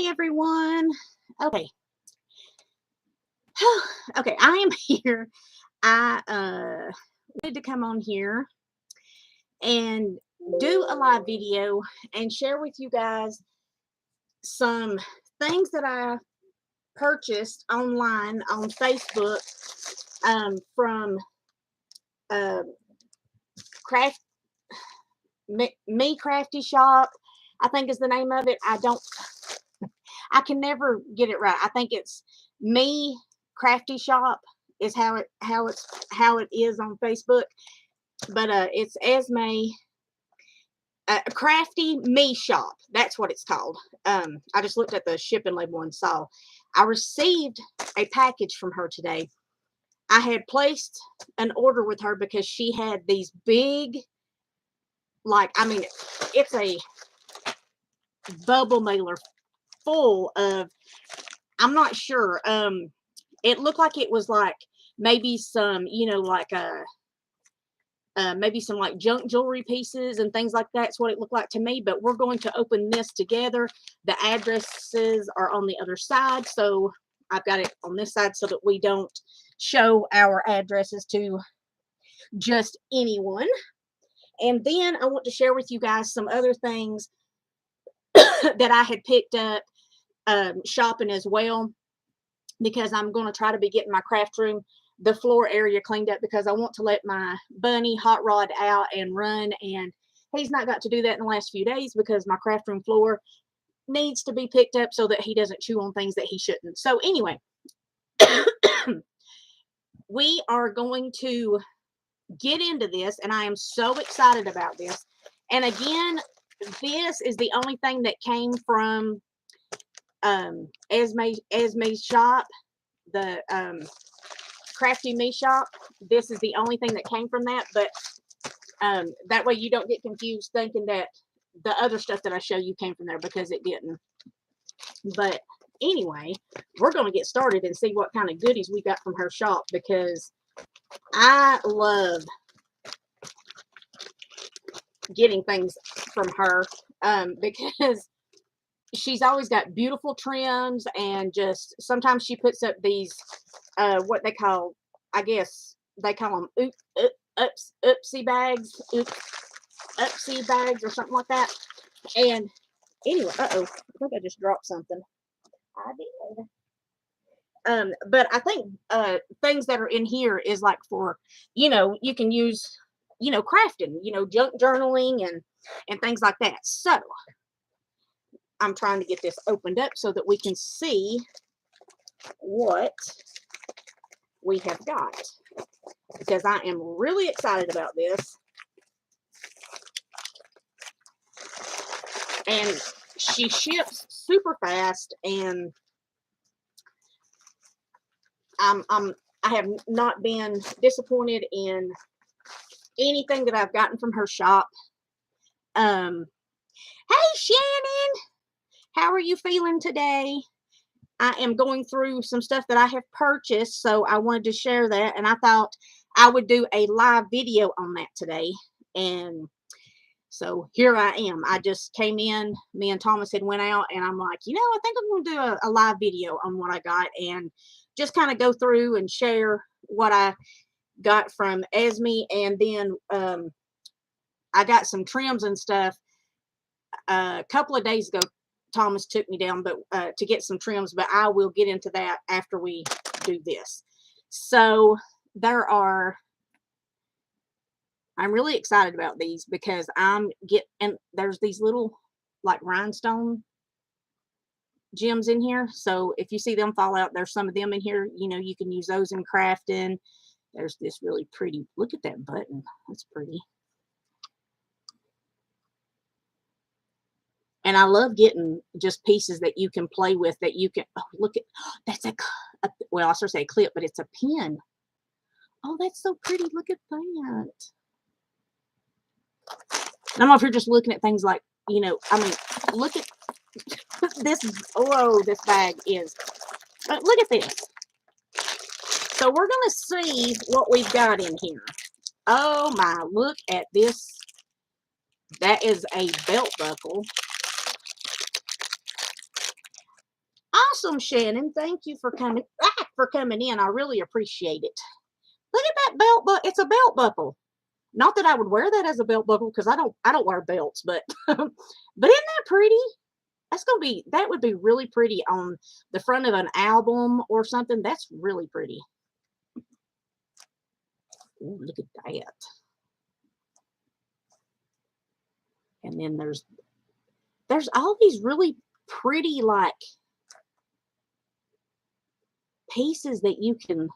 Hi everyone. Okay. Okay, I am here. I wanted to come on here and do a live video and share with you guys some things that I purchased online on Facebook from uh craft me crafty shop, I think is the name of it. I can never get it right. I think it's Me Crafty Shop is how it is on Facebook. But it's Esme Crafty Me Shop. That's what it's called. I just looked at the shipping label and saw I received a package from her today. I had placed an order with her because she had these big, like, I mean, it's a bubble mailer full of, I'm not sure. It looked like it was like maybe some, like maybe some like junk jewelry pieces and things like that's what it looked like to me. But we're going to open this together. The addresses are on the other side, so I've got it on this side so that we don't show our addresses to just anyone. And then I want to share with you guys some other things that I had picked up shopping as well, because I'm going to try to be getting my craft room, the floor area, cleaned up, because I want to let my bunny Hot Rod out and run, and he's not got to do that in the last few days because my craft room floor needs to be picked up so that he doesn't chew on things that he shouldn't. So anyway, we are going to get into this, and I am so excited about this. And again, this is the only thing that came from Esme's shop, the Crafty Me Shop. This is the only thing that came from that, but that way you don't get confused thinking that the other stuff that I show you came from there, because it didn't. But anyway, we're going to get started and see what kind of goodies we got from her shop, because I love getting things from her, because she's always got beautiful trims, and just sometimes she puts up these what they call, I guess they call them upsy bags, upsy bags or something like that. And anyway, I think I just dropped something. I did. But I think things that are in here is like for, you can use, crafting, junk journaling and things like that. So I'm trying to get this opened up so that we can see what we have got, because I am really excited about this. And she ships super fast, and I have not been disappointed in anything that I've gotten from her shop. Hey Shannon, how are you feeling today? I am going through some stuff that I have purchased, so I wanted to share that, and I thought I would do a live video on that today. And so here I am. I just came in, me and Thomas had went out, and I'm like, I think I'm going to do a live video on what I got, and just kind of go through and share what I got from Esme. And then I got some trims and stuff a couple of days ago. Thomas took me down to get some trims, but I will get into that after we do this. So I'm really excited about these, because and there's these little like rhinestone gems in here. So if you see them fall out, there's some of them in here. You can use those in crafting. There's this really pretty, look at that button. That's pretty. And I love getting just pieces that you can play with, that you can, look at, that's well, I should say a clip, but it's a pin. Oh, that's so pretty. Look at that. I don't know if you're just looking at things like, I mean, look at this. Oh, this bag is, look at this. So we're going to see what we've got in here. Oh my, look at this. That is a belt buckle. Awesome, Shannon. Thank you for coming in. I really appreciate it. Look at that belt buckle. It's a belt buckle. Not that I would wear that as a belt buckle because I don't wear belts, but but isn't that pretty? That would be really pretty on the front of an album or something. That's really pretty. Ooh, look at that. And then there's all these really pretty like pieces that you can,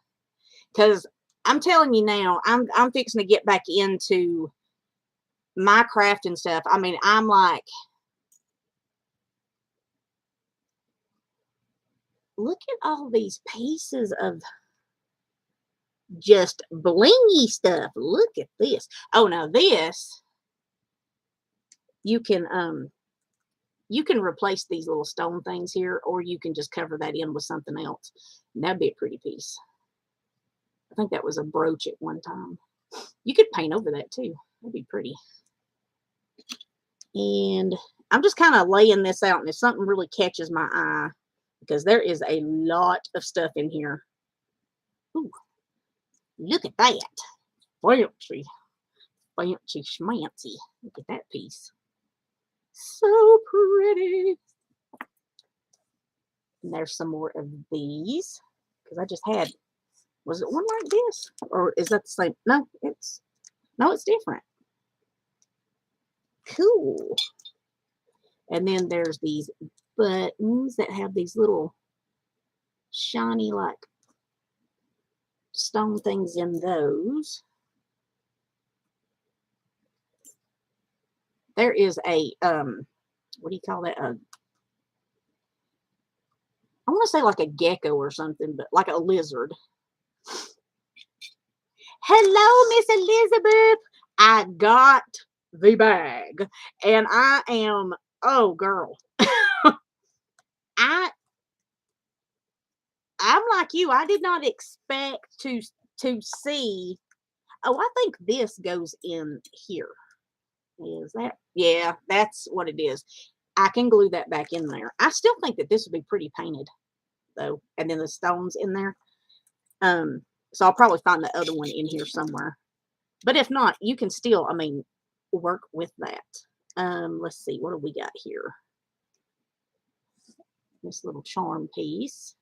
because I'm telling you now, I'm fixing to get back into my craft and stuff. I mean, I'm like, look at all these pieces of just blingy stuff. Look at this. Oh, now this you can replace these little stone things here, or you can just cover that in with something else. And that'd be a pretty piece. I think that was a brooch at one time. You could paint over that too. That'd be pretty. And I'm just kind of laying this out, and if something really catches my eye, because there is a lot of stuff in here. Ooh, look at that. Fancy. Fancy schmancy. Look at that piece. So pretty. And there's some more of these, because I just had, was it one like this? Or is that the same? No, it's different. Cool. And then there's these buttons that have these little shiny like stone things in those. There is a what do you call that? I want to say like a gecko or something, but like a lizard. Hello, Miss Elizabeth. I got the bag, and I am, oh girl. I'm like you. I did not expect to see. Oh, I think this goes in here. Is that? Yeah, that's what it is. I can glue that back in there. I still think that this would be pretty painted though, and then the stones in there. So I'll probably find the other one in here somewhere. But if not, you can still, I mean, work with that. Let's see, what do we got here? This little charm piece.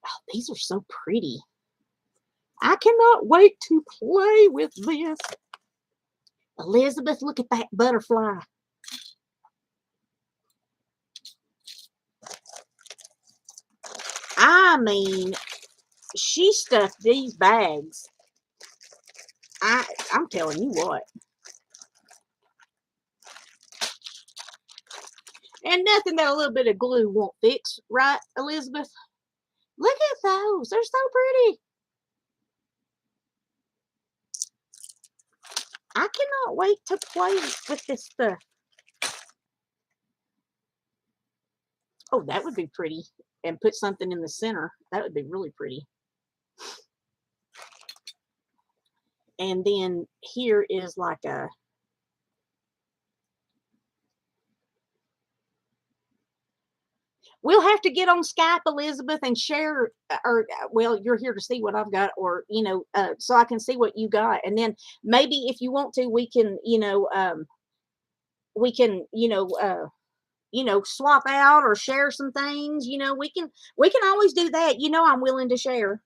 Oh, these are so pretty. I cannot wait to play with this. Elizabeth, look at that butterfly. I mean, she stuffed these bags. I'm telling you what. And nothing that a little bit of glue won't fix, right, Elizabeth? Look at those. They're so pretty. I cannot wait to play with this stuff. Oh, that would be pretty. And put something in the center. That would be really pretty. And then here is like a, we'll have to get on Skype, Elizabeth, and share, or well, you're here to see what I've got, or so I can see what you got, and then maybe if you want to, we can, swap out or share some things. We can always do that. I'm willing to share.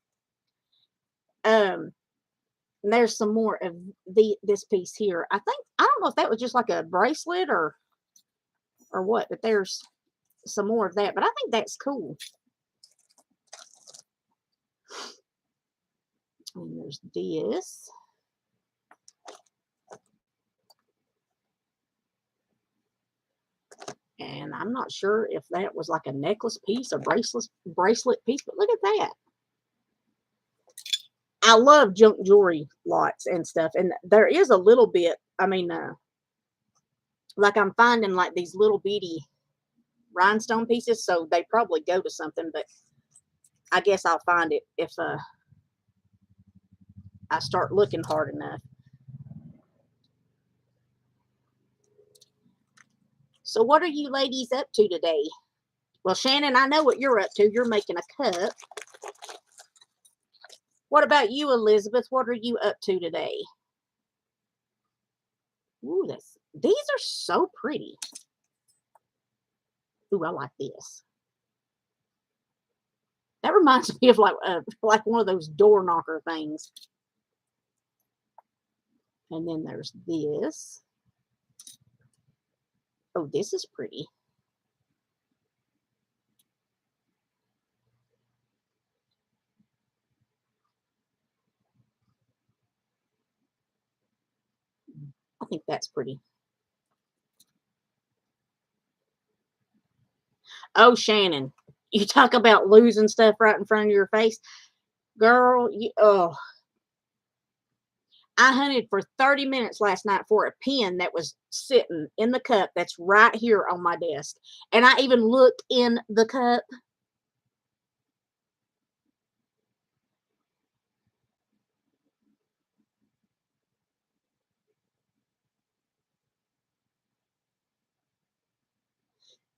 There's some more of this piece here. I don't know if that was just like a bracelet or what, but there's some more of that, but I think that's cool. And there's this. And I'm not sure if that was like a necklace piece, a bracelet piece, but look at that. I love junk jewelry lots and stuff. And there is a little bit, I mean, like I'm finding like these little bitty rhinestone pieces, so they probably go to something, but I guess I'll find it if I start looking hard enough. So what are you ladies up to today? Well, Shannon, I know what you're up to. You're making a cup. What about you, Elizabeth? What are you up to today? Ooh, these are so pretty. Ooh, I like this. That reminds me of like one of those door knocker things. And then there's this. Oh, this is pretty. I think that's pretty. Oh, Shannon, you talk about losing stuff right in front of your face. Girl, I hunted for 30 minutes last night for a pen that was sitting in the cup that's right here on my desk. And I even looked in the cup.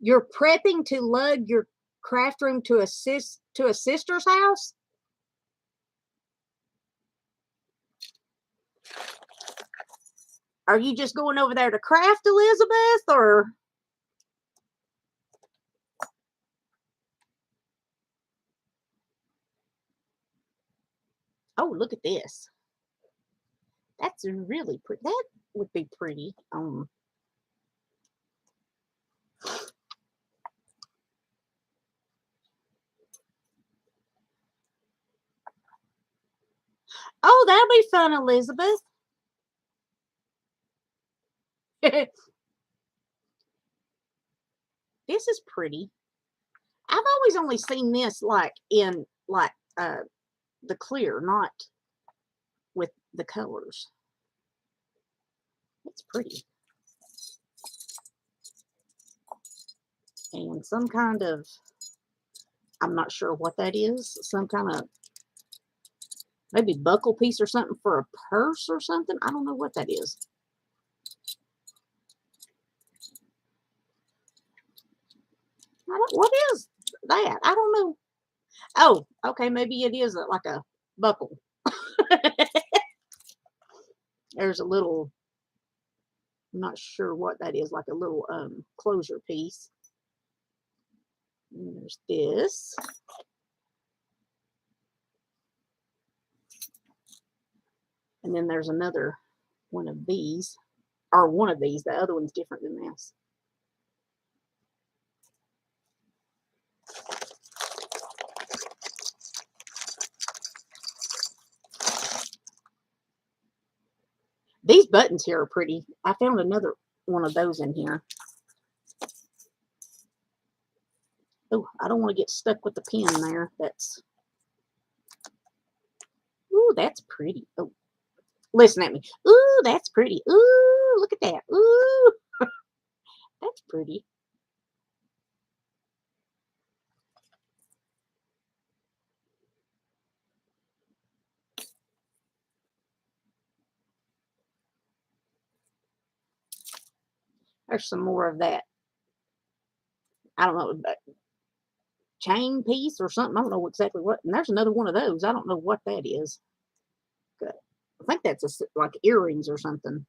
You're prepping to lug your craft room to a sister's house? Are you just going over there to craft, Elizabeth, or? Oh, look at this. That's really pretty. That would be pretty. Oh, that'll be fun, Elizabeth. This is pretty. I've always only seen this like in the clear, not with the colors. It's pretty. And some kind of, I'm not sure what that is, some kind of maybe buckle piece or something for a purse or something. I don't know what that is. What is that? I don't know. Oh, okay, maybe it is like a buckle. There's a little, I'm not sure what that is, like a little closure piece. And there's this. And then there's another one of these, or one of these. The other one's different than this. These buttons here are pretty. I found another one of those in here. Oh, I don't want to get stuck with the pen there. Ooh, that's pretty. Oh, listen at me. Ooh, that's pretty. Ooh, look at that. Ooh, that's pretty. There's some more of that. I don't know, chain piece or something. I don't know exactly what. And there's another one of those. I don't know what that is. Good. I think that's like earrings or something.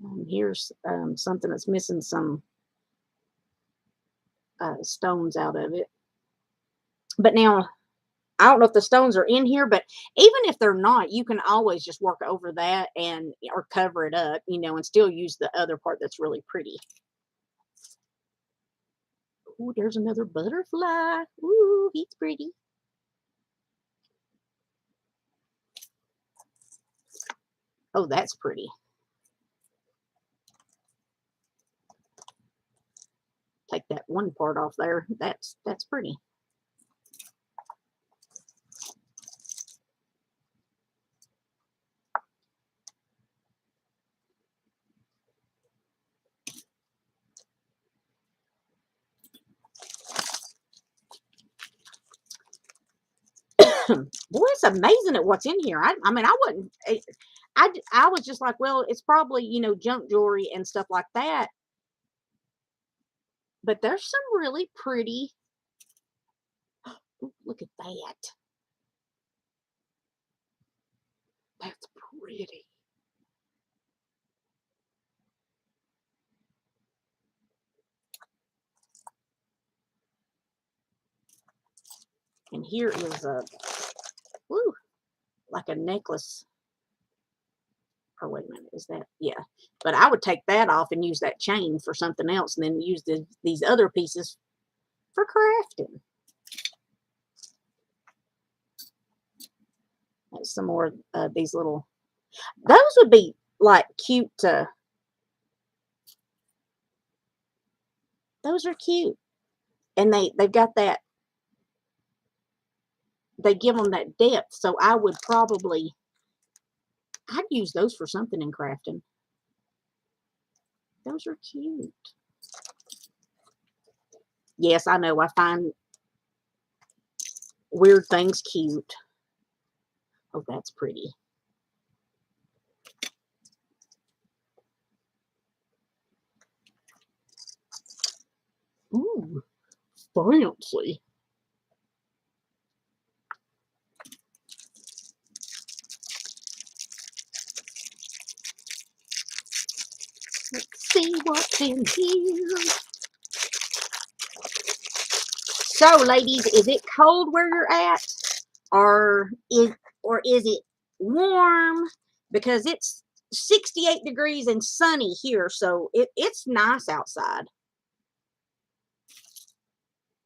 And here's something that's missing some stones out of it. But now, I don't know if the stones are in here, but even if they're not, you can always just work over that or cover it up, and still use the other part that's really pretty. Ooh, there's another butterfly. Ooh, he's pretty. Oh, that's pretty. Take that one part off there. That's pretty. Boy, it's amazing at what's in here. I mean, I wouldn't. I was just like, well, it's probably junk jewelry and stuff like that. But there's some really pretty. Ooh, look at that. That's pretty. And here is a, woo, like a necklace. Or wait a minute, is that, yeah. But I would take that off and use that chain for something else and then use these other pieces for crafting. That's some more these little, those would be like cute to, those are cute. And they've got that, they give them that depth. So I would probably, I'd use those for something in crafting. Those are cute. Yes, I know. I find weird things cute. Oh, that's pretty. Ooh, fancy. Let's see what's in here. So, ladies, is it cold where you're at? Or is it warm? Because it's 68 degrees and sunny here, so it's nice outside.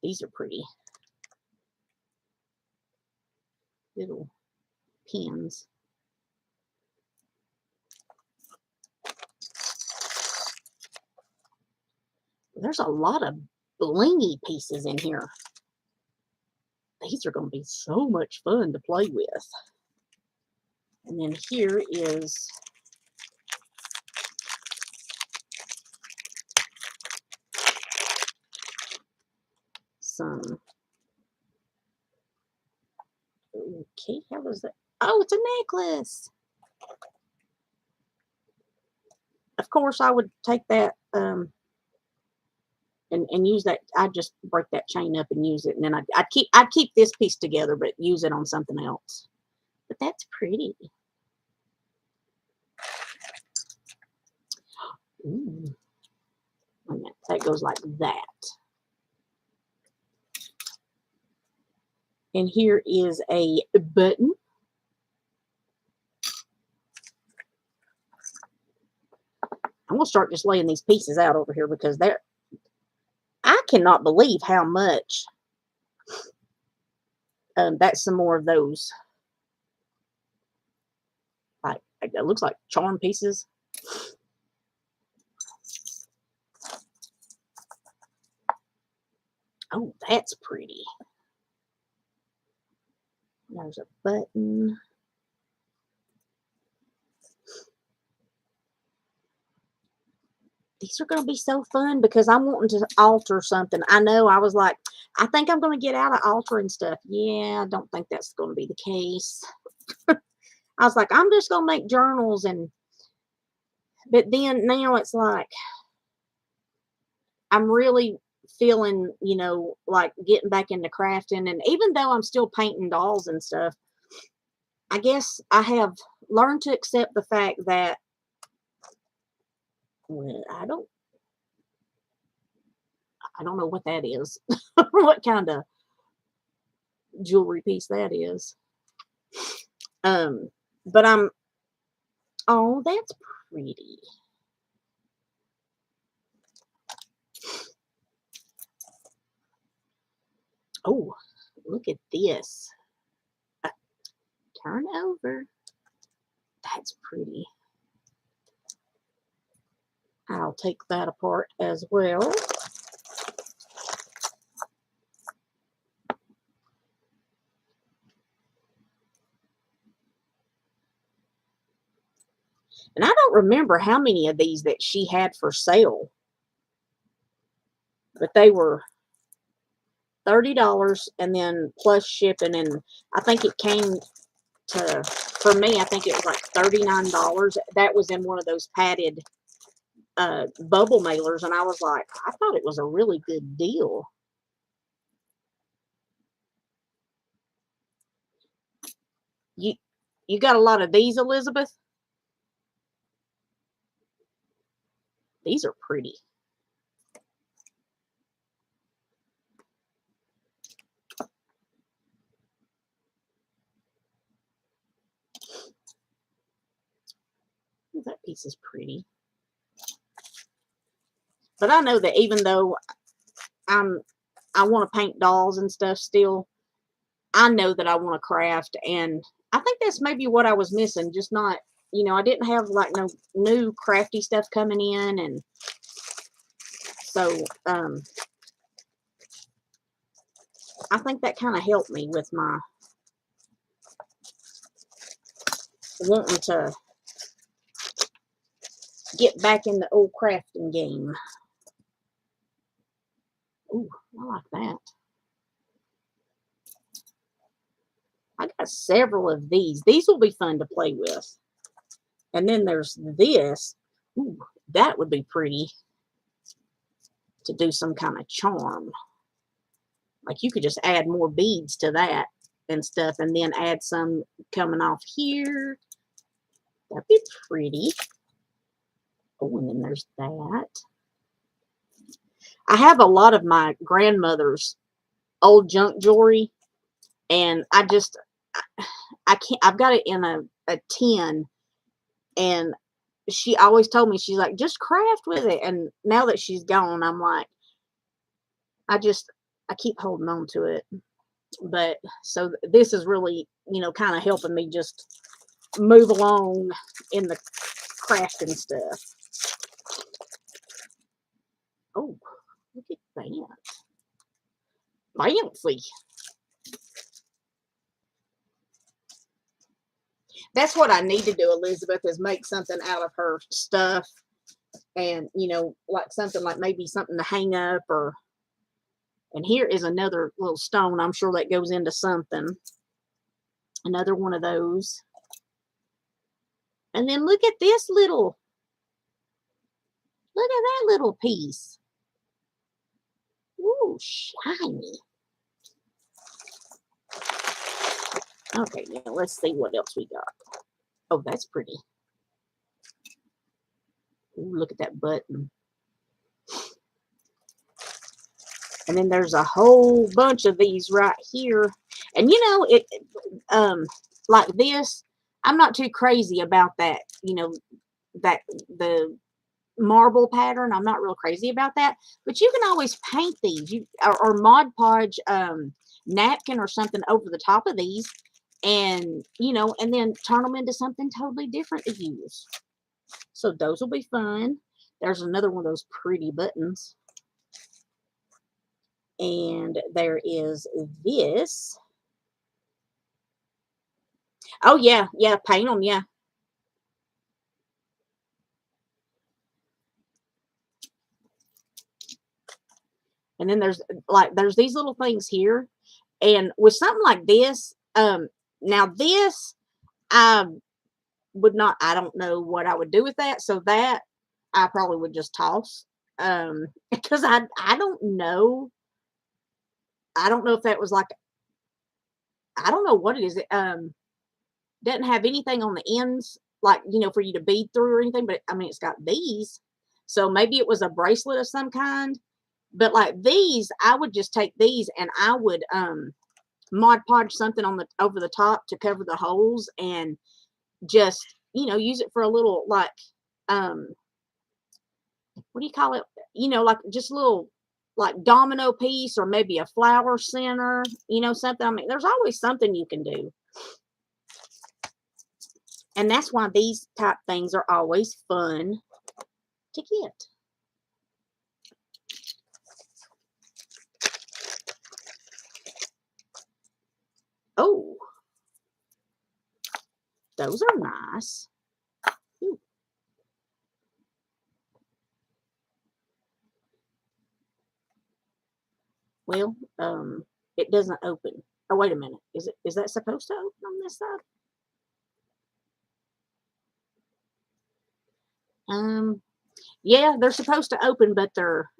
These are pretty. Little pins. There's a lot of blingy pieces in here. These are going to be so much fun to play with. And then here is some. Okay, how was that? Oh, it's a necklace. Of course, I would take that and use that. I'd just break that chain up and use it, and then I'd keep this piece together, but use it on something else. But that's pretty. Ooh. Wait a minute, that goes like that. And here is a button. I'm gonna start just laying these pieces out over here because I cannot believe how much. That's some more of those. Like it looks like charm pieces. Oh, that's pretty. There's a button. These are going to be so fun because I'm wanting to alter something. I know I was like, I think I'm going to get out of altering stuff. Yeah, I don't think that's going to be the case. I was like, I'm just going to make journals but then now it's like, I'm really feeling, like getting back into crafting. And even though I'm still painting dolls and stuff, I guess I have learned to accept the fact that, well, I don't know what that is. What kind of jewelry piece that is. But oh, that's pretty. Oh, look at this. Turn over. That's pretty. I'll take that apart as well. And I don't remember how many of these that she had for sale. But they were $30 and then plus shipping. And I think it came for me, I think it was like $39. That was in one of those padded bubble mailers, and I was like, I thought it was a really good deal. You you got a lot of these, Elizabeth? These are pretty. That piece is pretty. But I know that even though I want to paint dolls and stuff still, I know that I want to craft, and I think that's maybe what I was missing, just not, I didn't have like no new crafty stuff coming in, and so I think that kind of helped me with my wanting to get back in the old crafting game. Ooh, I like that. I got several of these. These will be fun to play with. And then there's this. Ooh, that would be pretty to do some kind of charm. Like you could just add more beads to that and stuff, and then add some coming off here. That'd be pretty. Oh, and then there's that. I have a lot of my grandmother's old junk jewelry, and I can't, I've got it in a tin, and she always told me, she's like, just craft with it. And now that she's gone, I'm like, I keep holding on to it. But so this is really, kind of helping me just move along in the crafting stuff. Oh, look at that. Fancy. That's what I need to do, Elizabeth, is make something out of her stuff. And, like something like maybe something to hang up, or, and here is another little stone. I'm sure that goes into something. Another one of those. And then look at this look at that little piece. Ooh, shiny. Okay, now let's see what else we got. Oh, that's pretty. Ooh, look at that button. And then there's a whole bunch of these right here. And like this, I'm not too crazy about that, that the marble pattern. I'm not real crazy about that. But you can always paint these. Or Mod Podge napkin or something over the top of these. And, and then turn them into something totally different to use. So those will be fun. There's another one of those pretty buttons. And there is this. Oh, yeah. Yeah, paint them, yeah. And then there's these little things here. And with something like this, now this, I would not, I don't know what I would do with that. So that I probably would just toss. Because I don't know. I don't know if that was like, I don't know what it is. It doesn't have anything on the ends, like, for you to bead through or anything, but I mean, it's got these. So maybe it was a bracelet of some kind. But like these, I would just take these and I would Mod Podge something on the over the top to cover the holes, and just, use it for a little, like, what do you call it? Like just a little, like, domino piece, or maybe a flower center, something. I mean, there's always something you can do. And that's why these type things are always fun to get. Oh, those are nice. Ooh. Well, it doesn't open. Oh, wait a minute. Is that supposed to open on this side? Yeah, they're supposed to open, but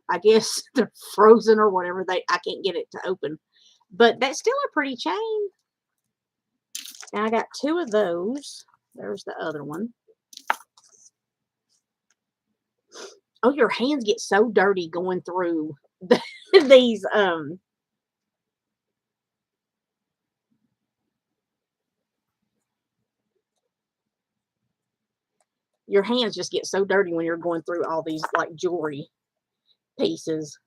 I guess they're frozen or whatever. I can't get it to open. But that's still a pretty chain. And I got two of those. There's the other one. Oh, your hands get so dirty going through these your hands just get so dirty when you're going through all these like jewelry pieces.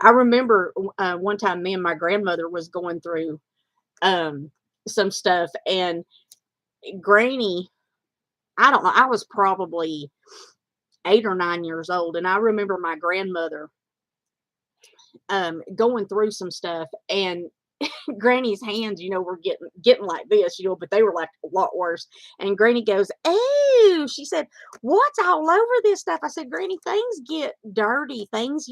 I remember one time me and my grandmother was going through um some stuff, and Granny, I don't know, I was probably 8 or 9 years old, and I remember my grandmother going through some stuff, and Granny's hands, were getting like this, but they were like a lot worse. And Granny goes, "Oh," she said, "What's all over this stuff?" I said, "Granny, things get dirty. Things,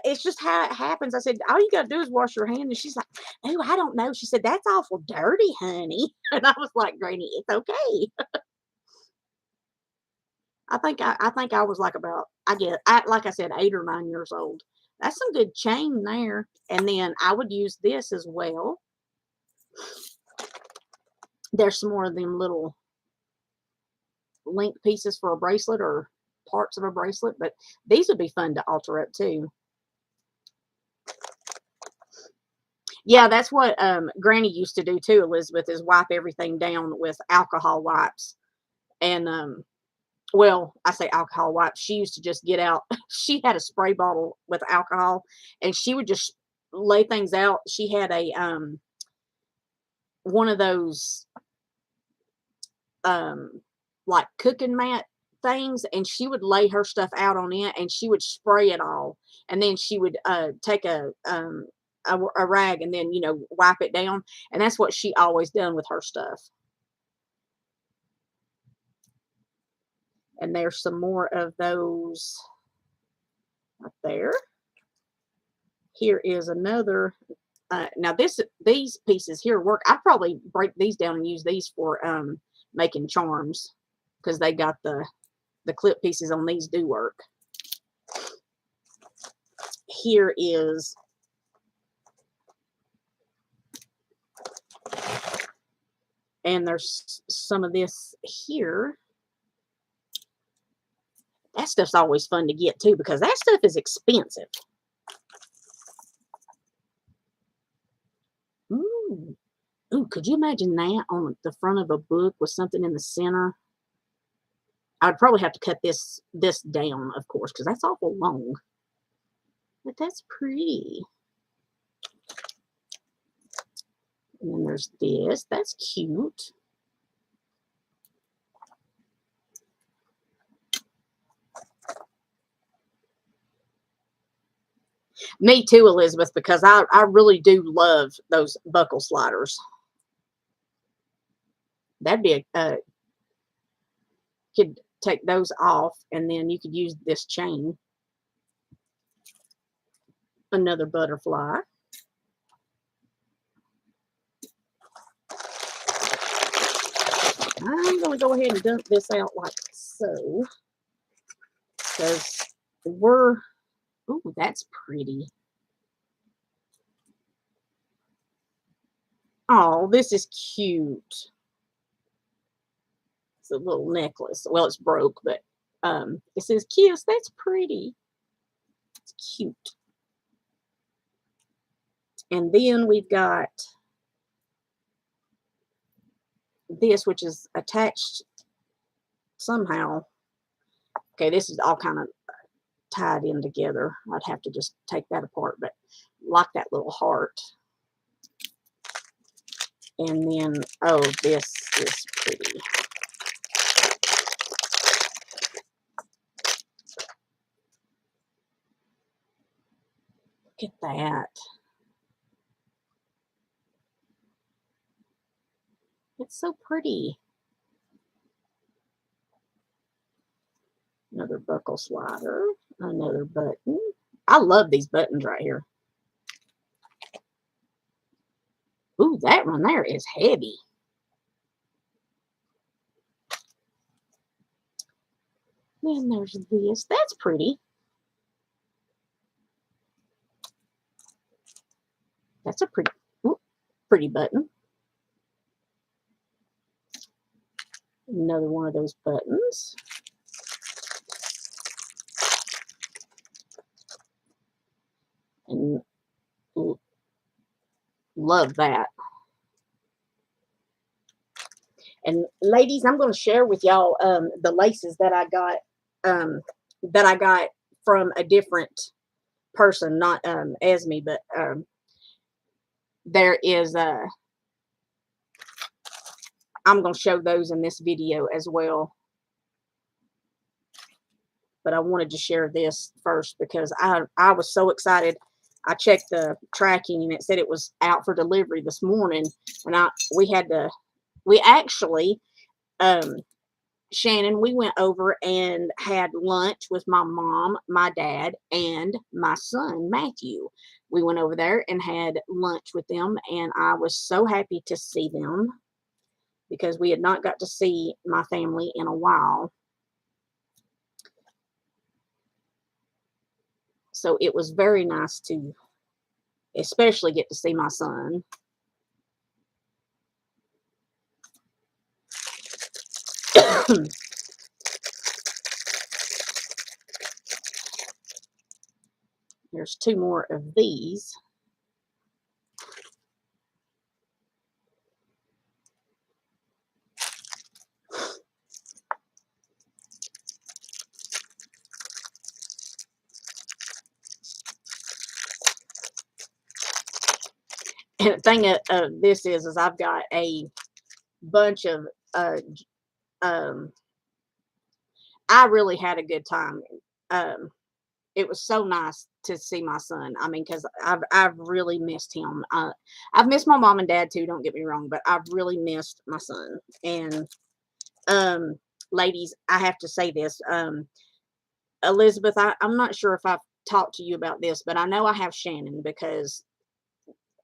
it's just how it happens." I said, "All you got to do is wash your hands." And she's like, "Oh, I don't know." She said, "That's awful dirty, honey." And I was like, "Granny, it's okay." I think I was like about, like I said, 8 or 9 years old. That's some good chain there. And then I would use this as well. There's some more of them little link pieces for a bracelet or parts of a bracelet, but these would be fun to alter up too. Yeah, that's what Granny used to do too, Elizabeth, is wipe everything down with alcohol wipes. And well, I say alcohol wipes. She used to just get out. She had a spray bottle with alcohol, and she would just lay things out. She had a one of those um like cooking mat things, and she would lay her stuff out on it, and she would spray it all, and then she would take a rag, and then wipe it down. And that's what she always done with her stuff. And there's some more of those up there. Here is another. Now these pieces here work. I probably break these down and use these for making charms, because they got the clip pieces on these do work. Here is and there's some of this here. That stuff's always fun to get too, because that stuff is expensive. Ooh. Ooh, could you imagine that on the front of a book with something in the center? I would probably have to cut this down, of course, because that's awful long. But that's pretty. And then there's this. That's cute. Me too, Elizabeth, because I really do love those buckle sliders. That'd be could take those off, and then you could use this chain. Another butterfly. I'm going to go ahead and dump this out like so, because we're, ooh, that's pretty. Oh, this is cute. It's a little necklace. Well, it's broke, but it says kiss. That's pretty. It's cute. And then we've got this, which is attached somehow. Okay, this is all kind of tied in together. I'd have to just take that apart, but like that little heart. And then, oh, this is pretty. Look at that. It's so pretty. Another buckle slider. Another button. I love these buttons right here. Ooh, that one there is heavy. Then there's this. That's pretty. That's a pretty, ooh, pretty button. Another one of those buttons. And love that. And ladies, I'm going to share with y'all the laces um, that I got from a different person, not Esme, but there is I'm going to show those in this video as well. But I wanted to share this first because I was so excited. I checked the tracking and it said it was out for delivery this morning, and we actually Shannon, we went over and had lunch with my mom, my dad, and my son Matthew. We went over there and had lunch with them, and I was so happy to see them because we had not got to see my family in a while. So it was very nice to especially get to see my son. There's two more of these. And the thing of this is I've got a bunch of um, I really had a good time. Um, it was so nice to see my son. I mean, because I've really missed him. I've missed my mom and dad too. Don't get me wrong, but I've really missed my son. And um, ladies, I have to say this. Elizabeth, I'm not sure if I've talked to you about this, but I know I have Shannon because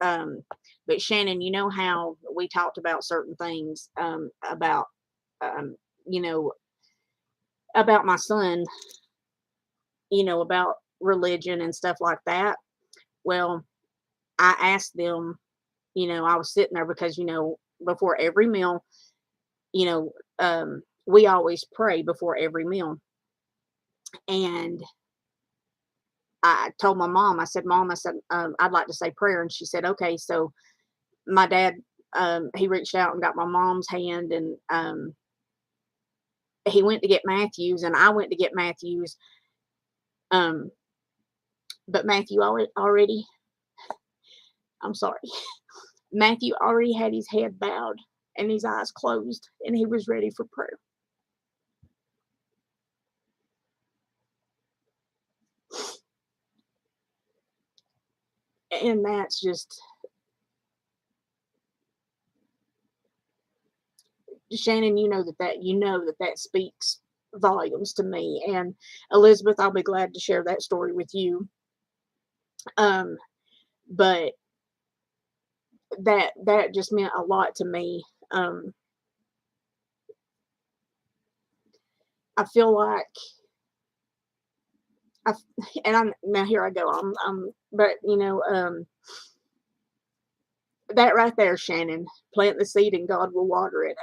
but Shannon, you know how we talked about certain things about um, you know about my son, about religion and stuff like that. Well, I asked them, I was sitting there because, before every meal, you know, we always pray before every meal. And I told my mom, I said, Mom, I said, I'd like to say prayer. And she said, okay. So my dad, he reached out and got my mom's hand, and he went to get Matthew's, and I went to get Matthew's. Um, but Matthew already, I'm sorry, Matthew already had his head bowed and his eyes closed, and he was ready for prayer. And that's just, Shannon, that speaks volumes to me. And Elizabeth, I'll be glad to share that story with you. But that just meant a lot to me. I feel like I and I'm now here I go. But that right there, Shannon, plant the seed and God will water it.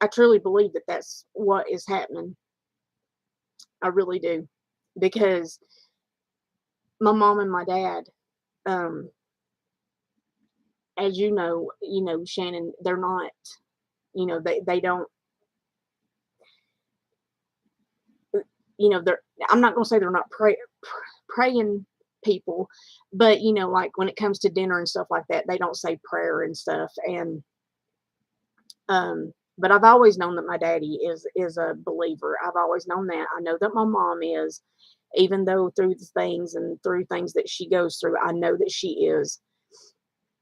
I truly believe that that's what is happening. I really do, because my mom and my dad, um, as Shannon, they're not, they don't, they're. I'm not gonna say they're not praying people, but like when it comes to dinner and stuff like that, they don't say prayer and stuff. And but I've always known that my daddy is a believer. I've always known that. I know that my mom is, even though through the things and through things that she goes through, I know that she is.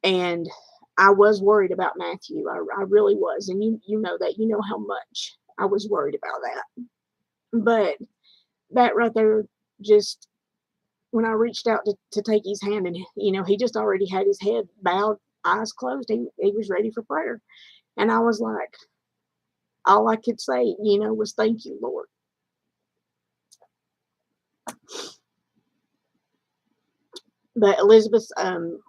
And I was worried about Matthew. I really was. And you know that. You know how much I was worried about that. But that right there, just when I reached out to take his hand, and he just already had his head bowed, eyes closed. He was ready for prayer. And I was like, all I could say, was thank you, Lord. But Elizabeth,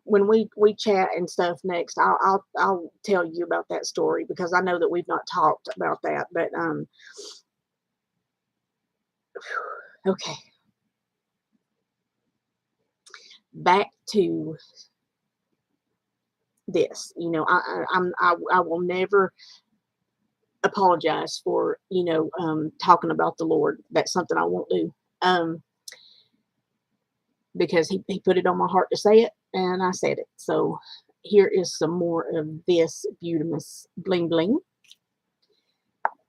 when we chat and stuff next, I'll tell you about that story because I know that we've not talked about that. But okay, back to this. You know, I will never apologize for talking about the Lord. That's something I won't do. Because he put it on my heart to say it, and I said it. So here is some more of this beautimous bling bling.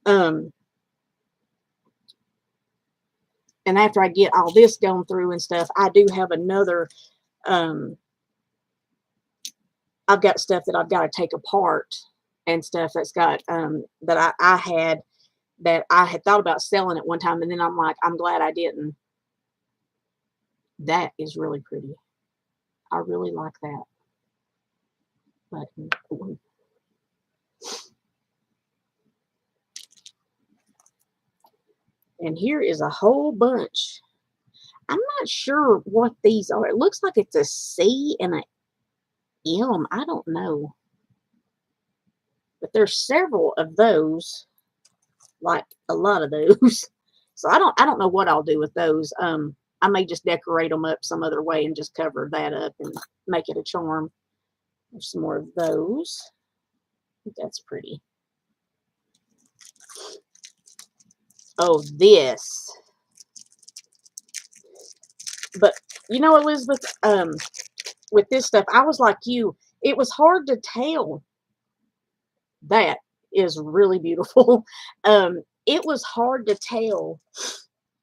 And after I get all this gone through and stuff, I do have another. I've got stuff that I've got to take apart and stuff that's got that I had that I had thought about selling at one time, and then I'm like, I'm glad I didn't. That is really pretty. I really like that button. Ooh. And here is a whole bunch. I'm not sure what these are. It looks like it's a C and a M. I don't know. But there's several of those, like a lot of those. So I don't know what I'll do with those. I may just decorate them up some other way and just cover that up and make it a charm. There's some more of those. That's pretty. Oh, this. But you know, Elizabeth, with this stuff, I was like you. It was hard to tell. That is really beautiful. It was hard to tell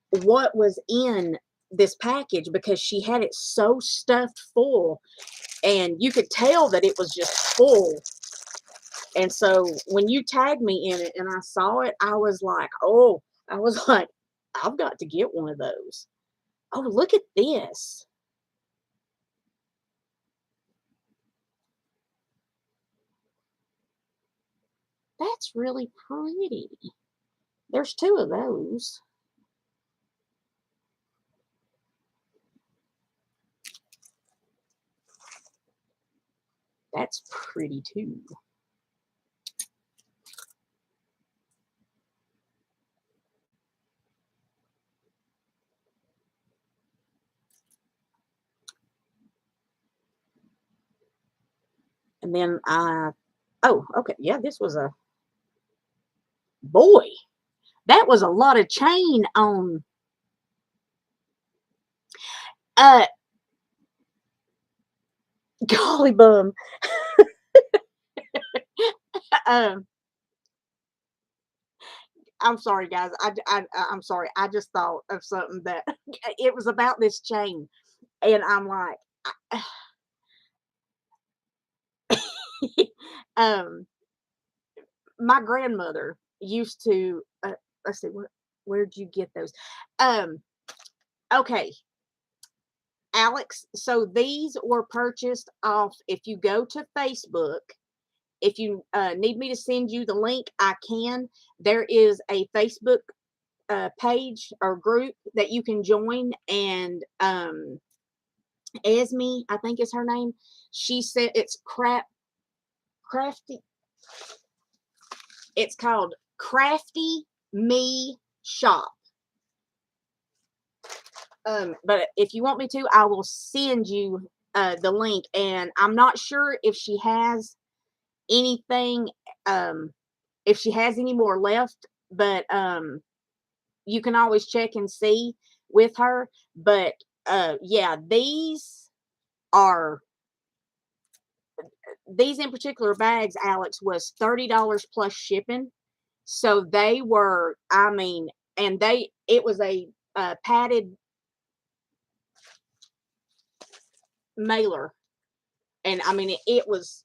what was in this package because she had it so stuffed full, and you could tell that it was just full. And so when you tagged me in it and I saw it, I was like, oh, I've got to get one of those. Oh, look at this. That's really pretty. There's two of those. That's pretty too. And then oh, okay, yeah, this was a boy. That was a lot of chain on. Uh, golly bum. um, I'm sorry, guys. I'm sorry. I just thought of something that it was about this chain, and I'm like, um, my grandmother used to. Let's see, where'd you get those? Um, okay, Alex. So these were purchased off. If you go to Facebook, if you need me to send you the link, I can. There is a Facebook page or group that you can join, and Esme, I think is her name. She said it's crafty. It's called Crafty Me Shop. But if you want me to, I will send you the link. And I'm not sure if she has anything, if she has any more left, but you can always check and see with her. But yeah, are these in particular bags, Alex, was $30 plus shipping. So they were, I mean, and it was a padded mailer, and I mean it was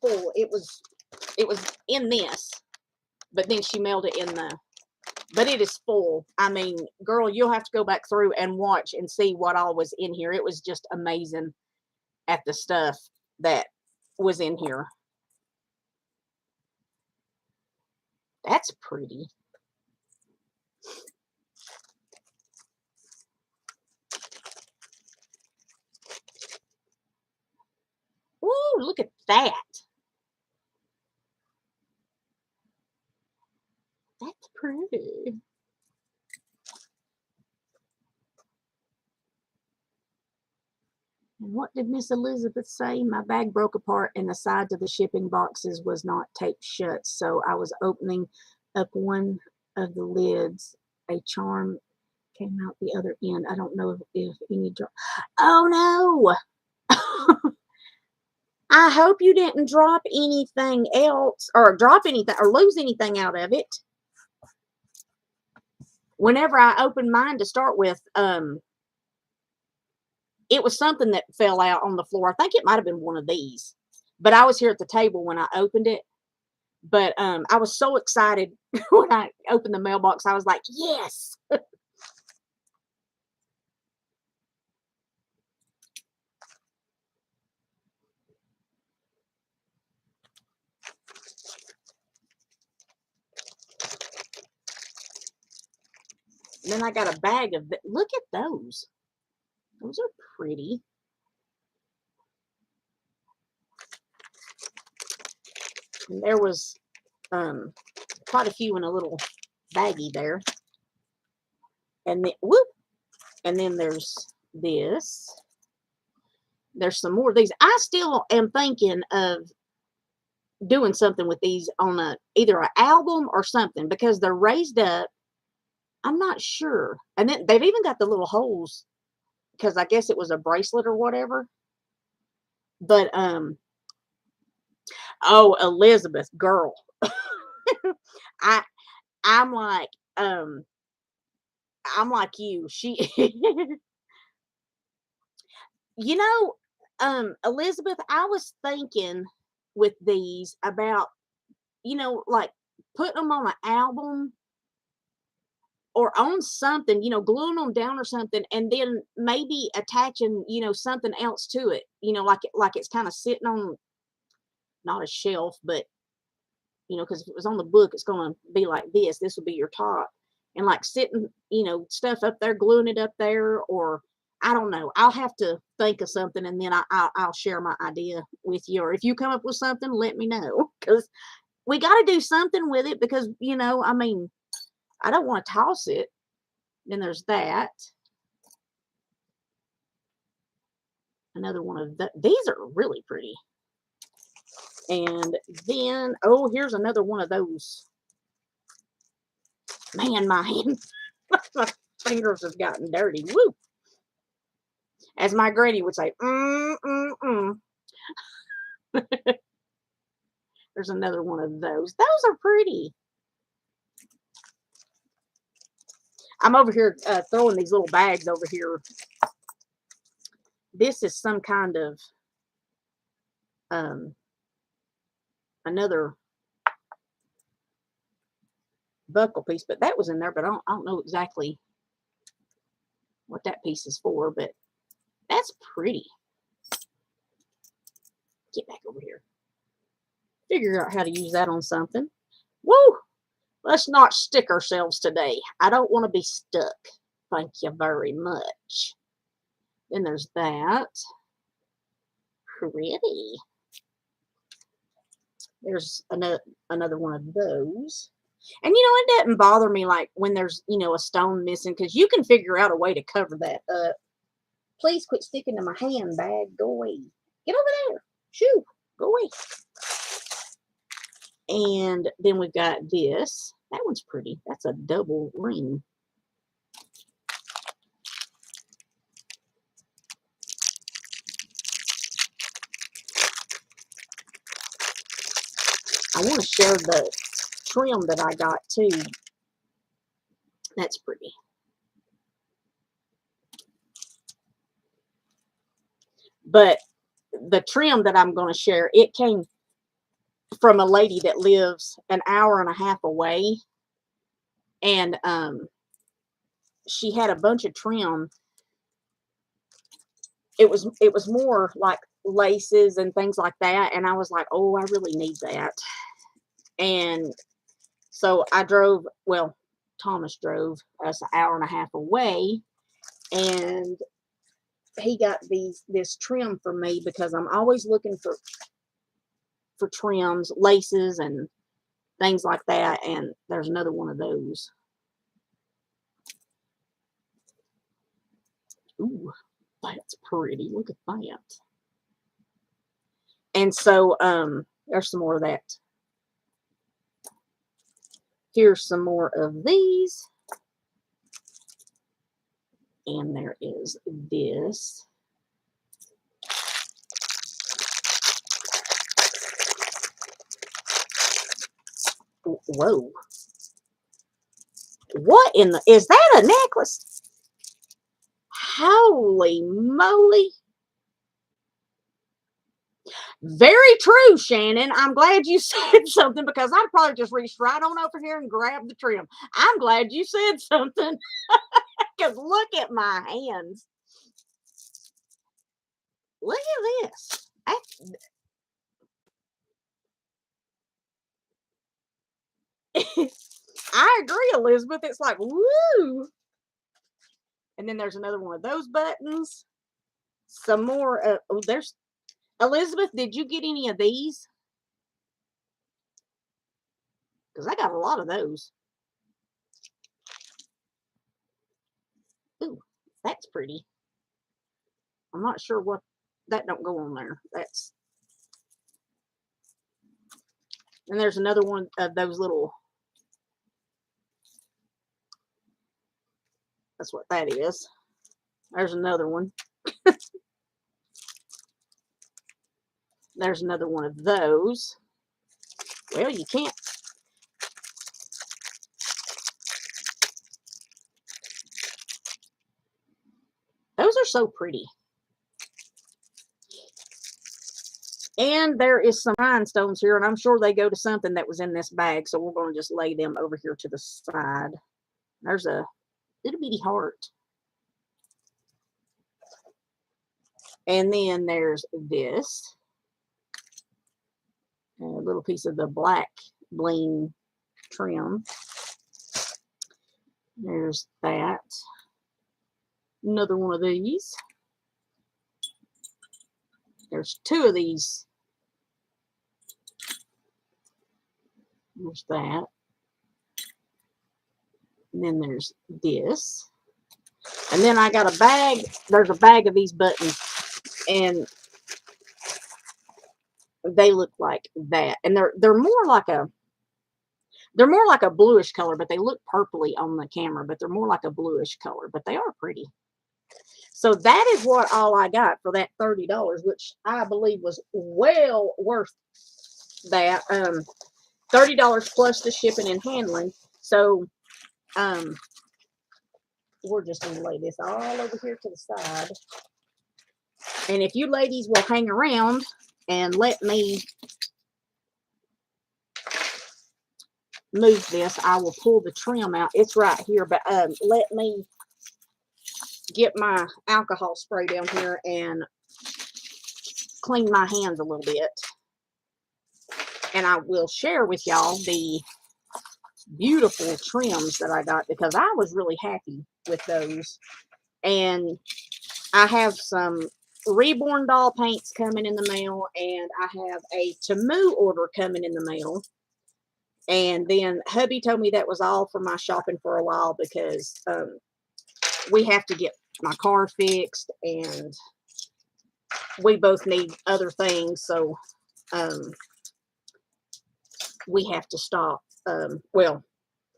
full. It was in this, but then she mailed it in the. But it is full. I mean, girl, you'll have to go back through and watch and see what all was in here. It was just amazing at the stuff that was in here. That's pretty. look at that. That's pretty. And what did Miss Elizabeth say? My bag broke apart and the sides of the shipping boxes was not taped shut. So I was opening up one of the lids. A charm came out the other end. I don't know if any Oh no. I hope you didn't drop anything else or drop anything or lose anything out of it. Whenever I opened mine to start with, it was something that fell out on the floor. I think it might have been one of these, but I was here at the table when I opened it. But I was so excited when I opened the mailbox. I was like, yes. And then I got a bag of look at those. Those are pretty. And there was quite a few in a little baggie there. And then whoop. And then there's this. There's some more of these. I still am thinking of doing something with these on either an album or something because they're raised up. I'm not sure. And then they've even got the little holes because I guess it was a bracelet or whatever. But oh, Elizabeth, girl. I I'm like I'm like you. She you know, Elizabeth, I was thinking with these about, like putting them on an album or on something, gluing them down or something, and then maybe attaching, something else to it, like it's kind of sitting on not a shelf, but because if it was on the book, it's gonna be like this. This would be your top, and like sitting, stuff up there, gluing it up there, or I don't know. I'll have to think of something, and then I'll share my idea with you. Or if you come up with something, let me know because we got to do something with it because I mean, I don't want to toss it. Then there's that. Another one of these are really pretty. And then, oh, here's another one of those. Man, my hand, my fingers have gotten dirty. Woo! As my granny would say, There's another one of those. Those are pretty. I'm over here throwing these little bags over here. This is some kind of another buckle piece, but that was in there, but I don't know exactly what that piece is for, but that's pretty. Get back over here. Figure out how to use that on something. Woo! Let's not stick ourselves today. I don't want to be stuck. Thank you very much. Then there's that. Pretty. There's another one of those. And it doesn't bother me like when there's, a stone missing because you can figure out a way to cover that up. Please quit sticking to my handbag. Go away. Get over there. Shoo. Go away. And then we've got this. That one's pretty. That's a double ring. I want to share the trim that I got too. That's pretty. But the trim that I'm going to share, it came from a lady that lives an hour and a half away. And she had a bunch of trim. It was more like laces and things like that. And I was like, oh, I really need that. And so I drove, well, Thomas drove us an hour and a half away, and he got this trim for me because I'm always looking for for trims, laces, and things like that. And there's another one of those. Ooh, that's pretty. Look at that. And so there's some more of that. Here's some more of these. And there is this. Whoa. What in the, is that a necklace? Holy moly. Very true, Shannon. I'm glad you said something because I'd probably just reached right on over here and grabbed the trim. I'm glad you said something because look at my hands. Look at this. I agree, Elizabeth. It's like, woo. And then there's another one of those buttons. Some more. Oh, there's Elizabeth. Did you get any of these? Because I got a lot of those. Ooh, that's pretty. I'm not sure what that don't go on there. That's. And there's another one of those little. That's what that is. There's another one. There's another one of those. Well, you can't. Those are so pretty. And there is some rhinestones here, and I'm sure they go to something that was in this bag, so we're going to just lay them over here to the side. There's a little bitty heart. And then there's this. A little piece of the black bling trim. There's that. Another one of these. There's two of these. There's that. And then there's this. And then I got a bag. There's a bag of these buttons. And they look like that. And they're more like a bluish color, but they look purpley on the camera, but they're more like a bluish color, but they are pretty. So that is what all I got for that $30, which I believe was well worth that. $30 plus the shipping and handling. So we're just going to lay this all over here to the side. And if you ladies will hang around and let me move this, I will pull the trim out. It's right here, but let me get my alcohol spray down here and clean my hands a little bit. And I will share with y'all the beautiful trims that I got because I was really happy with those. And I have some Reborn doll paints coming in the mail, and I have a Temu order coming in the mail. And then hubby told me that was all for my shopping for a while because we have to get my car fixed and we both need other things. So we have to stop. Well,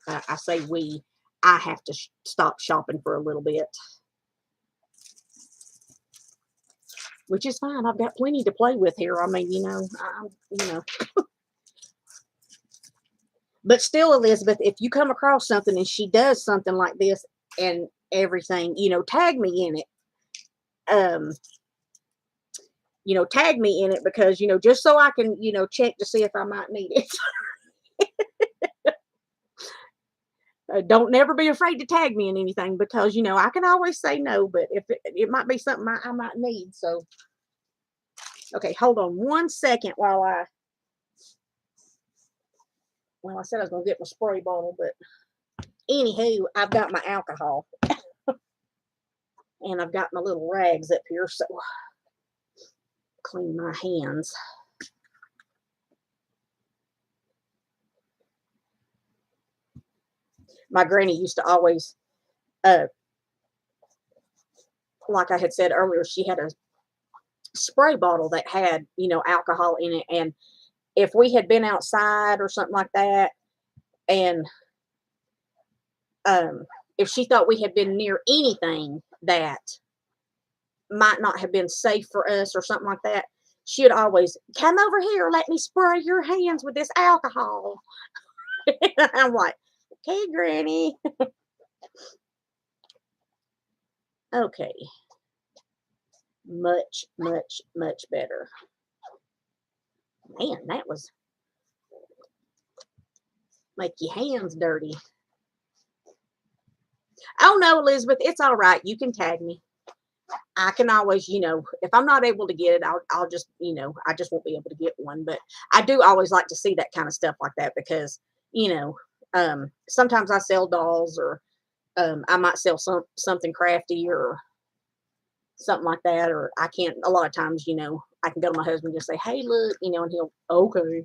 I say we. I have to stop shopping for a little bit. Which is fine. I've got plenty to play with here. I mean, you know. But still, Elizabeth, if you come across something and she does something like this and everything, tag me in it. Tag me in it because, just so I can, check to see if I might need it. Don't never be afraid to tag me in anything because, I can always say no, but if it might be something I might need. So, okay, hold on 1 second while I said I was going to get my spray bottle, but anywho, I've got my alcohol and I've got my little rags up here. So clean my hands. My granny used to always, uh, like I had said earlier, she had a spray bottle that had, alcohol in it. And if we had been outside or something like that, and um, if she thought we had been near anything that might not have been safe for us or something like that, she would always come over here, let me spray your hands with this alcohol. I'm like, okay, Granny. Okay. Much, much, much better. Man, that was make your hands dirty. Oh no, Elizabeth, it's all right. You can tag me. I can always, if I'm not able to get it, I'll just, I just won't be able to get one. But I do always like to see that kind of stuff like that because, sometimes I sell dolls or I might sell something crafty or something like that. Or I can't, a lot of times, I can go to my husband and just say, hey, look, and he'll, okay.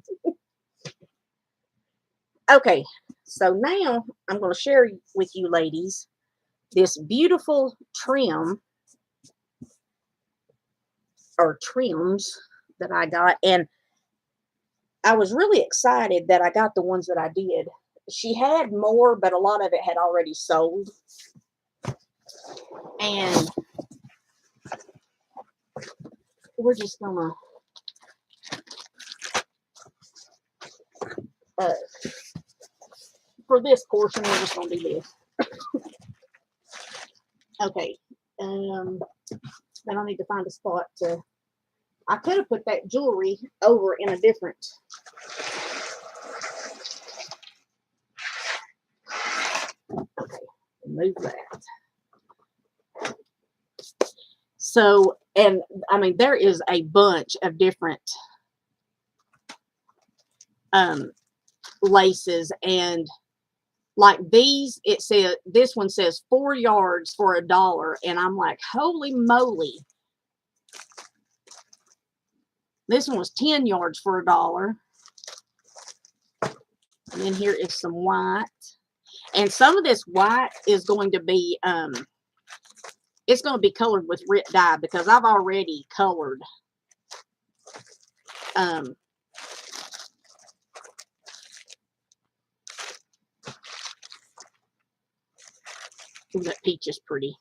Okay. So now I'm going to share with you ladies this beautiful trim or trims that I got. And I was really excited that I got the ones that I did. She had more, but a lot of it had already sold. And we're just gonna for this portion, we're just gonna do this. Okay. Then I need to find a spot to. I could have put that jewelry over in a different. Okay, move that. So, and I mean, there is a bunch of different laces, and like these, it says, this one says 4 yards for $1, and I'm like, holy moly. This one was 10 yards for $1. And then here is some white. And some of this white is going to be, it's going to be colored with RIP dye because I've already colored, ooh, that peach is pretty.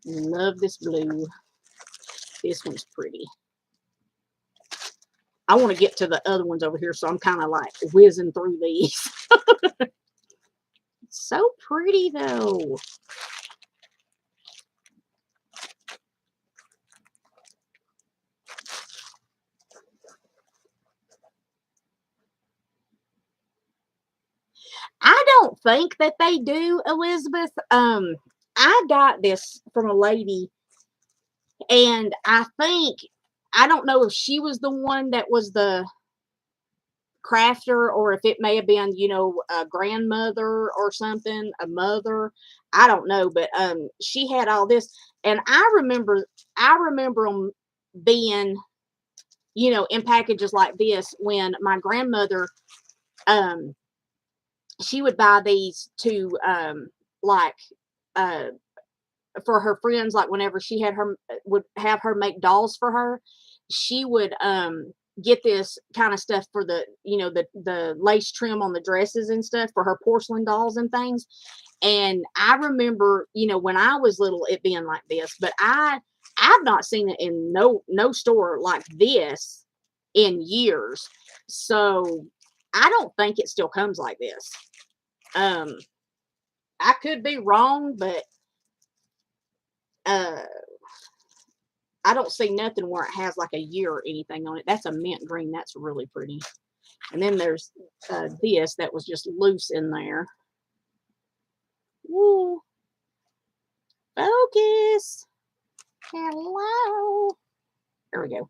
Love this blue. This one's pretty. I want to get to the other ones over here, so I'm kind of like whizzing through these. So pretty, though. I don't think that they do, Elizabeth. I got this from a lady, and I don't know if she was the one that was the crafter or if it may have been, a grandmother or something, a mother. I don't know, but she had all this, and I remember them being, in packages like this when my grandmother she would buy these to like for her friends, like whenever she had her would have her make dolls for her, she would get this kind of stuff for the the lace trim on the dresses and stuff for her porcelain dolls and things. And I remember, when I was little, it being like this, but I've not seen it in no store like this in years. So I don't think it still comes like this. I could be wrong, but I don't see nothing where it has like a year or anything on it. That's a mint green. That's really pretty. And then there's this that was just loose in there. Woo. Focus. Hello. There we go.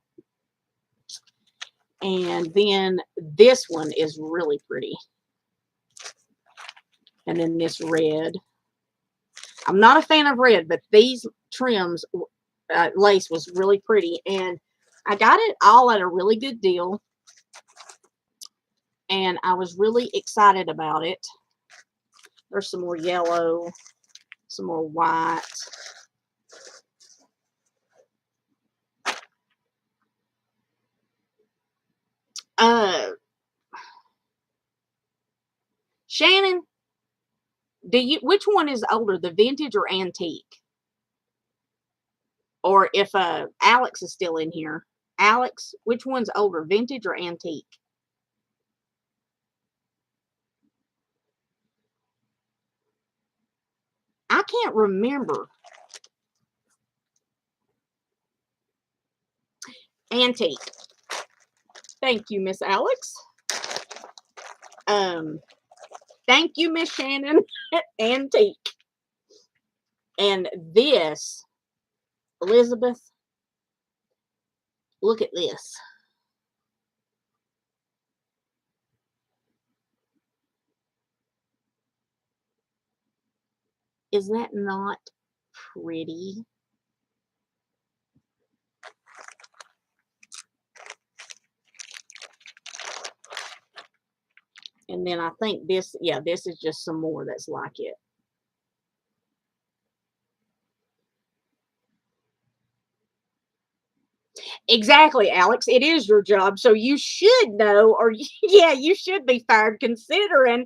And then this one is really pretty. And then this red. I'm not a fan of red, but these trims lace was really pretty, and I got it all at a really good deal, and I was really excited about it. There's some more yellow, some more white. Shannon, which one is older, the vintage or antique? Or if Alex is still in here. Alex, which one's older, vintage or antique? I can't remember. Antique. Thank you, Miss Alex. Thank you, Miss Shannon. Antique. And this, Elizabeth, look at this. Is that not pretty? And then I think this, yeah, this is just some more that's like it. Exactly, Alex. It is your job, so you should know, or yeah, you should be fired considering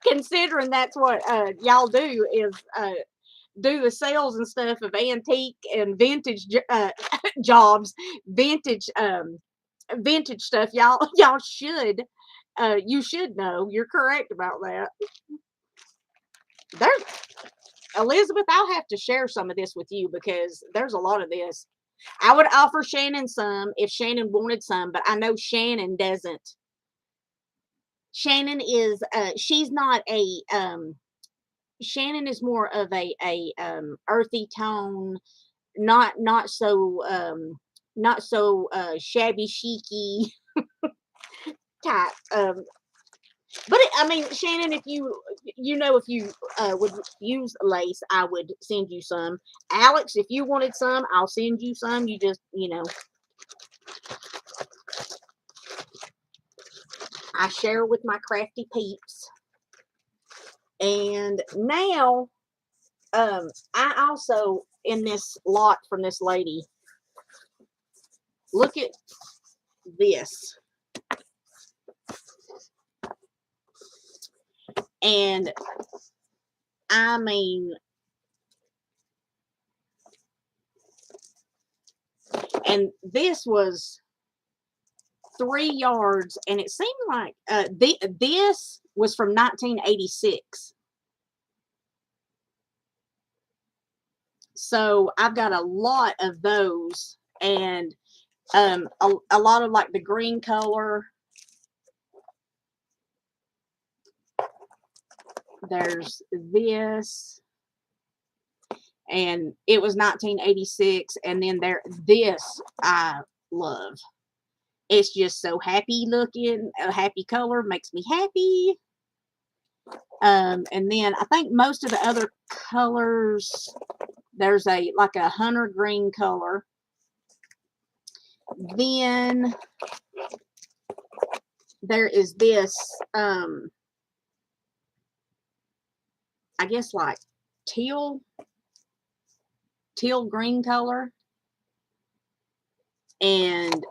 considering that's what y'all do is do the sales and stuff of antique and vintage jobs, vintage vintage stuff. Y'all should you should know. You're correct about that. There's Elizabeth, I'll have to share some of this with you because there's a lot of this. I would offer Shannon some if Shannon wanted some, but I know Shannon doesn't. Shannon is she's not a Shannon is more of a earthy tone, not so not so shabby chicy type. But I mean, Shannon, if if you would use lace, I would send you some. Alex, if you wanted some, I'll send you some. You just, I share with my crafty peeps. And now, I also in this lot from this lady. Look at this. And I mean, and this was 3 yards, and it seemed like this was from 1986. So I've got a lot of those, and a lot of like the green color. There's this, and it was 1986, and then this I love. It's just so happy looking, a happy color makes me happy. And then I think most of the other colors, there's like a hunter green color. Then there is this, I guess like teal green color. And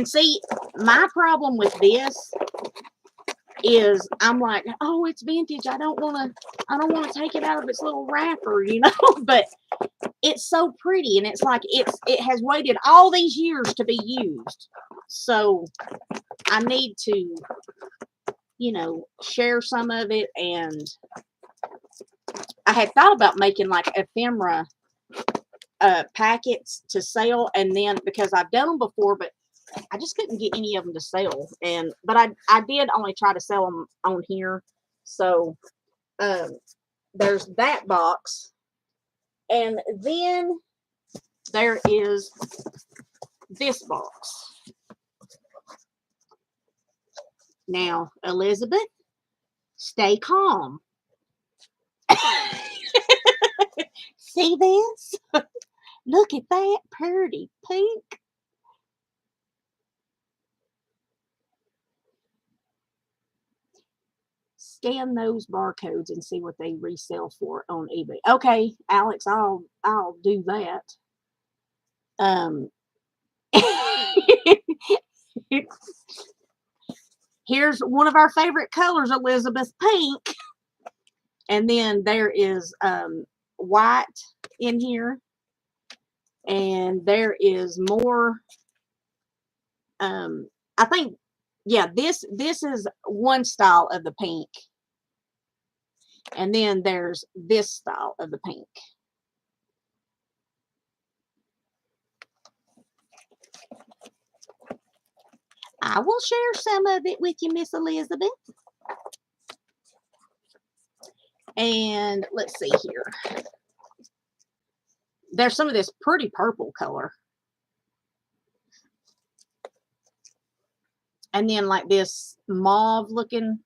see, my problem with this is I'm like, oh, it's vintage. I don't want to take it out of its little wrapper, but it's so pretty, and it's like it has waited all these years to be used. So I need to, share some of it. And I had thought about making like ephemera packets to sell, and then because I've done them before, but I just couldn't get any of them to sell. But I did only try to sell them on here. So there's that box, and then there is this box. Now, Elizabeth, stay calm. See this? Look at that pretty pink. Scan those barcodes and see what they resell for on eBay. Okay, Alex, I'll do that. Um Here's one of our favorite colors, Elizabeth, pink. And then there is white in here. And there is more. I think, yeah, this is one style of the pink. And then there's this style of the pink. I will share some of it with you, Miss Elizabeth. And let's see here. There's some of this pretty purple color. And then like this mauve looking.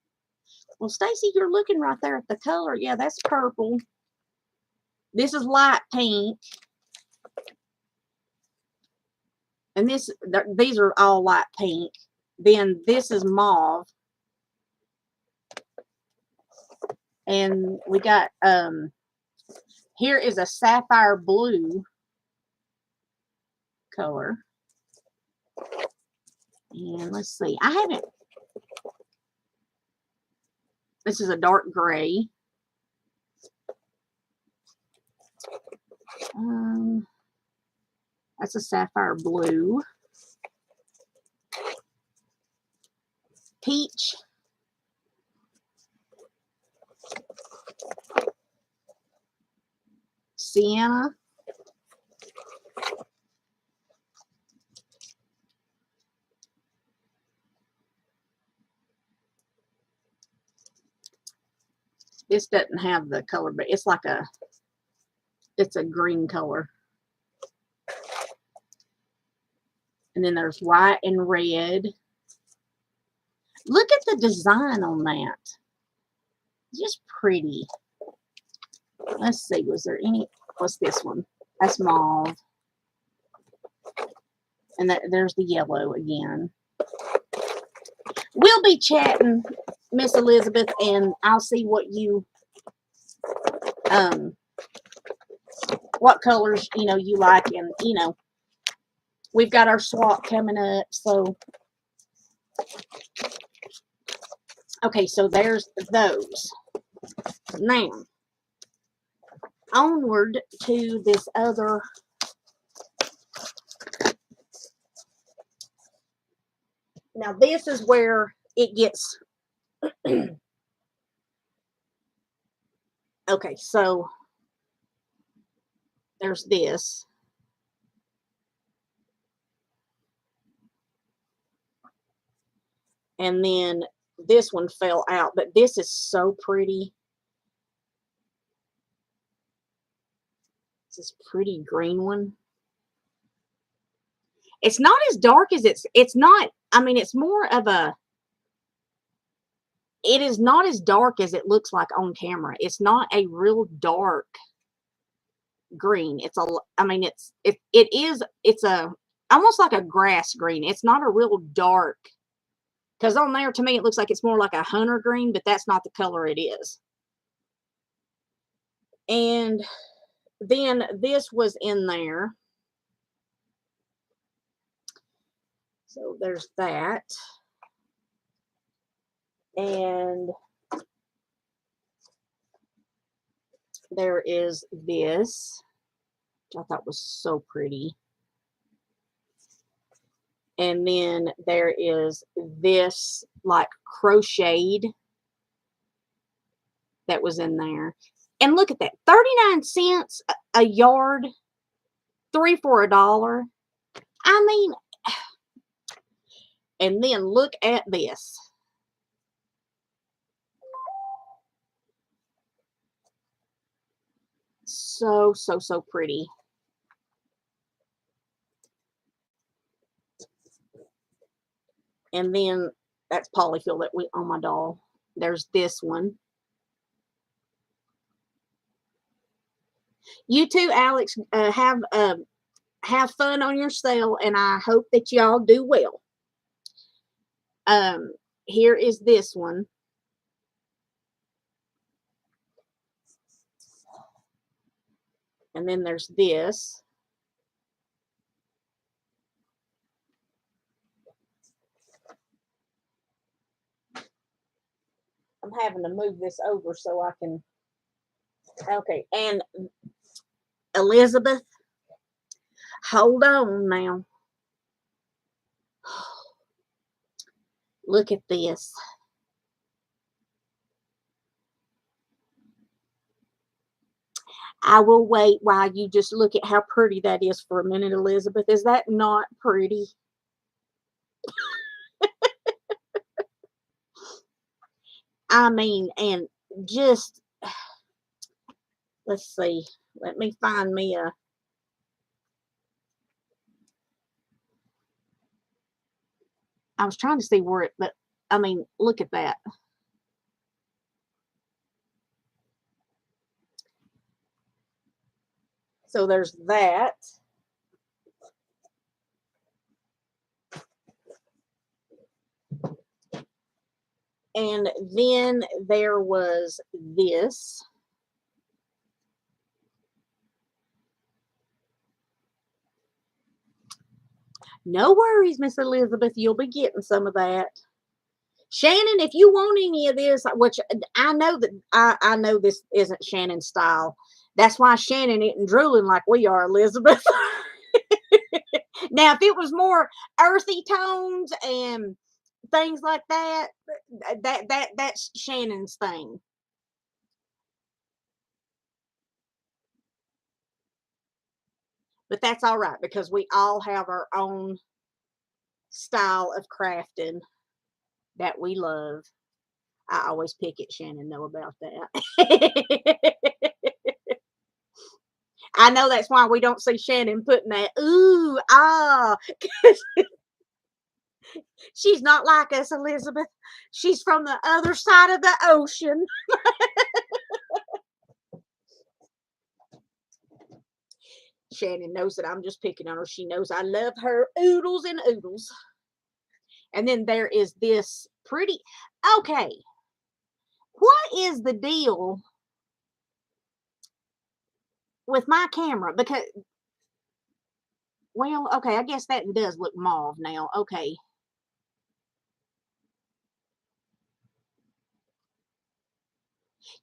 Well, Stacy, you're looking right there at the color. Yeah, that's purple. This is light pink. And these are all light pink. Then this is mauve. And we got, here is a sapphire blue color. And let's see, I haven't, this is a dark gray. That's a sapphire blue. Peach. Sienna. This doesn't have the color, but it's like it's a green color. And then there's white and red. Look at the design on that. Just pretty. Let's see, was there any, what's this one? That's mauve. And there's the yellow again. We'll be chatting, Miss Elizabeth, and I'll see what you, what colors, you like. And, we've got our swap coming up, so. Okay, so there's those. Now, onward to this other. Now, this is where it gets. Okay, so there's this. And then this one fell out, but this is so pretty. This pretty green one. It's not as dark as it's not, I mean, it's more of a, it is not as dark as it looks like on camera. It's not a real dark green. It's a, I mean, it's a, almost like a grass green. It's not a real dark, because on there, to me, it looks like it's more like a hunter green, but that's not the color it is. And then this was in there. So there's that. And there is this, which I thought was so pretty. And then there is this like crocheted that was in there. And look at that, 39 cents a yard, 3 for $1. I mean, and then look at this. So, so, so pretty. And then That's polyfill that went on my doll. There's this one. You too, Alex. Have fun on your sale, and I hope that y'all do well. Um, Here is this one. And then there's this. I'm having to move this over so I can. Okay, and Elizabeth, hold on now. Look at this. I will wait while you just look at how pretty that is for a minute, Elizabeth. Is that not pretty? I mean, and just, let's see. Let me find me a. I was trying to see where it, but I mean, look at that. So there's that. And then there was this. No worries, Miss Elizabeth. You'll be getting some of that. Shannon, if you want any of this, which I know that I know this isn't Shannon's style. That's why Shannon isn't drooling like we are, Elizabeth. Now, if it was more earthy tones and things like that, that's Shannon's thing. But that's all right because we all have our own style of crafting that we love. I always pick at Shannon know about that. I know that's why we don't see Shannon putting that ooh ah. She's not like us, Elizabeth. She's from the other side of the ocean. Shannon knows that I'm just picking on her. She knows I love her oodles and oodles. And then there is this pretty. Okay, what is the deal with my camera? Because, well, okay, I guess that does look mauve now. Okay.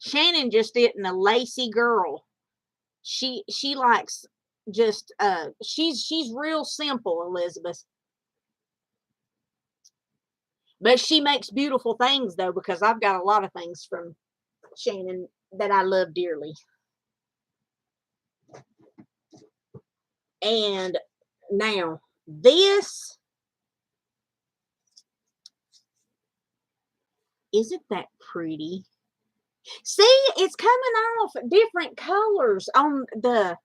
Shannon just isn't a lacy girl. She likes just she's real simple, Elizabeth. But she makes beautiful things though, because I've got a lot of things from Shannon that I love dearly. And now this, isn't that pretty? See, it's coming off different colors on the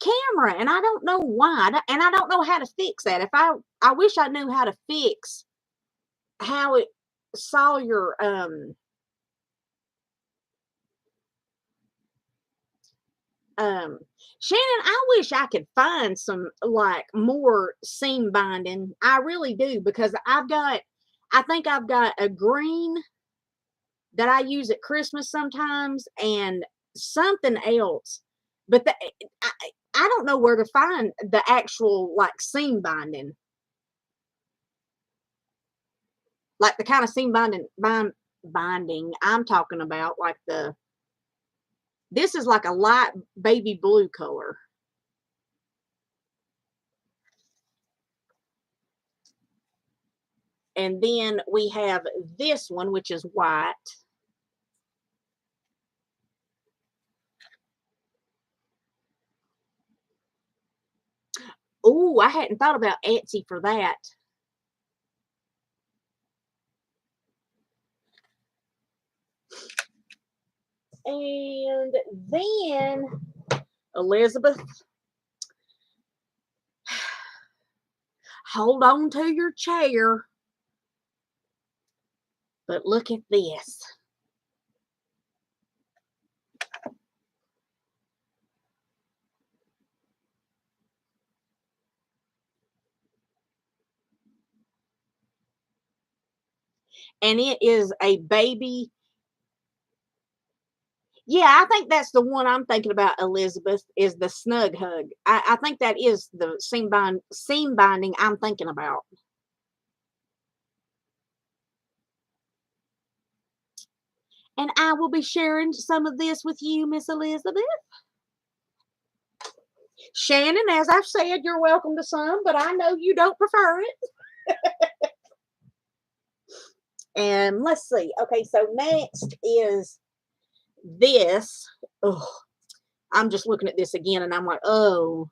camera, and I don't know why, and I don't know how to fix that. If I wish I knew how to fix how it saw your um Shannon, I wish I could find some like more seam binding. I really do, because I think I've got a green that I use at Christmas sometimes and something else. But I, I don't know where to find the actual like seam binding. Like the kind of seam binding I'm talking about, like this is like a light baby blue color. And then we have this one, which is white. Oh, I hadn't thought about Etsy for that. And then, Elizabeth, hold on to your chair. But look at this. And it is a baby. Yeah, I think that's the one I'm thinking about, Elizabeth, is the Snug Hug. I think that is the seam binding I'm thinking about. And I will be sharing some of this with you, Miss Elizabeth. Shannon, as I've said, you're welcome to some, but I know you don't prefer it. And let's see. Okay, so next is this. Oh, I'm just looking at this again and I'm like, oh,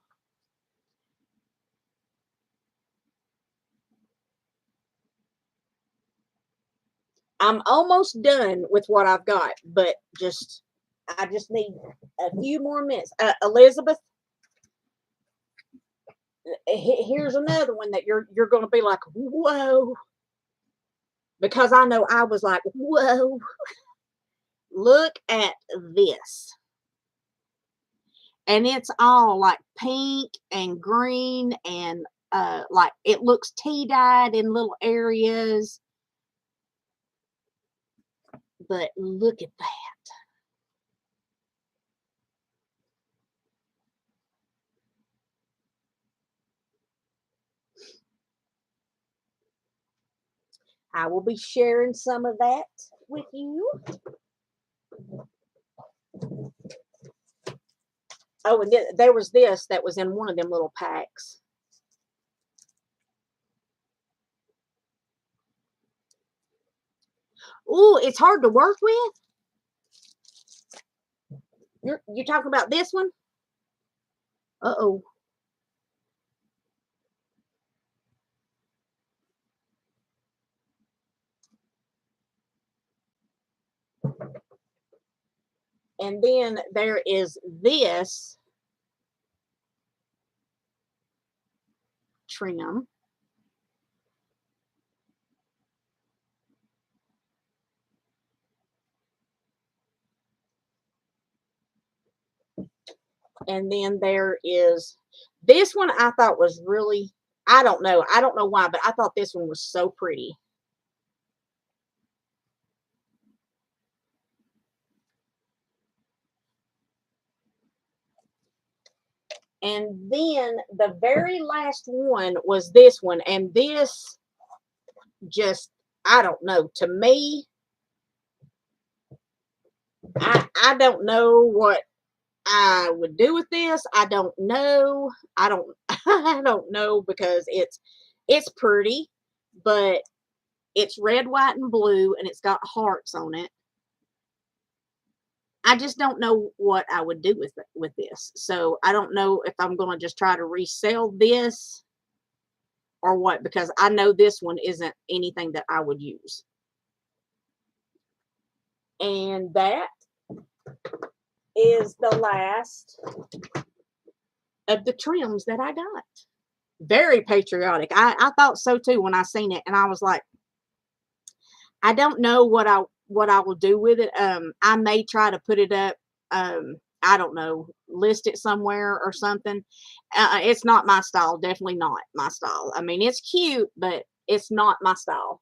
I'm almost done with what I've got, but I just need a few more minutes. Elizabeth, here's another one that you're going to be like, whoa, because I know I was like, whoa, look at this. And it's all like pink and green and like it looks tea dyed in little areas. But look at that. I will be sharing some of that with you. Oh, and there was this that was in one of them little packs. Ooh, it's hard to work with. You're talking about this one? Uh-oh. And then there is this trim. And then there is this one I thought was really, I don't know. I don't know why, but I thought this one was so pretty. And then the very last one was this one. And this just, I don't know. To me, I don't know what I would do with this. I don't know. I don't I don't know because it's pretty, but it's red, white, and blue, and it's got hearts on it. I just don't know what I would do with this. So I don't know if I'm going to just try to resell this or what, because I know this one isn't anything that I would use. And that is the last of the trims that I got. Very patriotic. I thought so too when I seen it, and I was like, I don't know what I will do with it. I may try to put it up. I don't know, list it somewhere or something. It's not my style. Definitely not my style. I mean, it's cute, but it's not my style.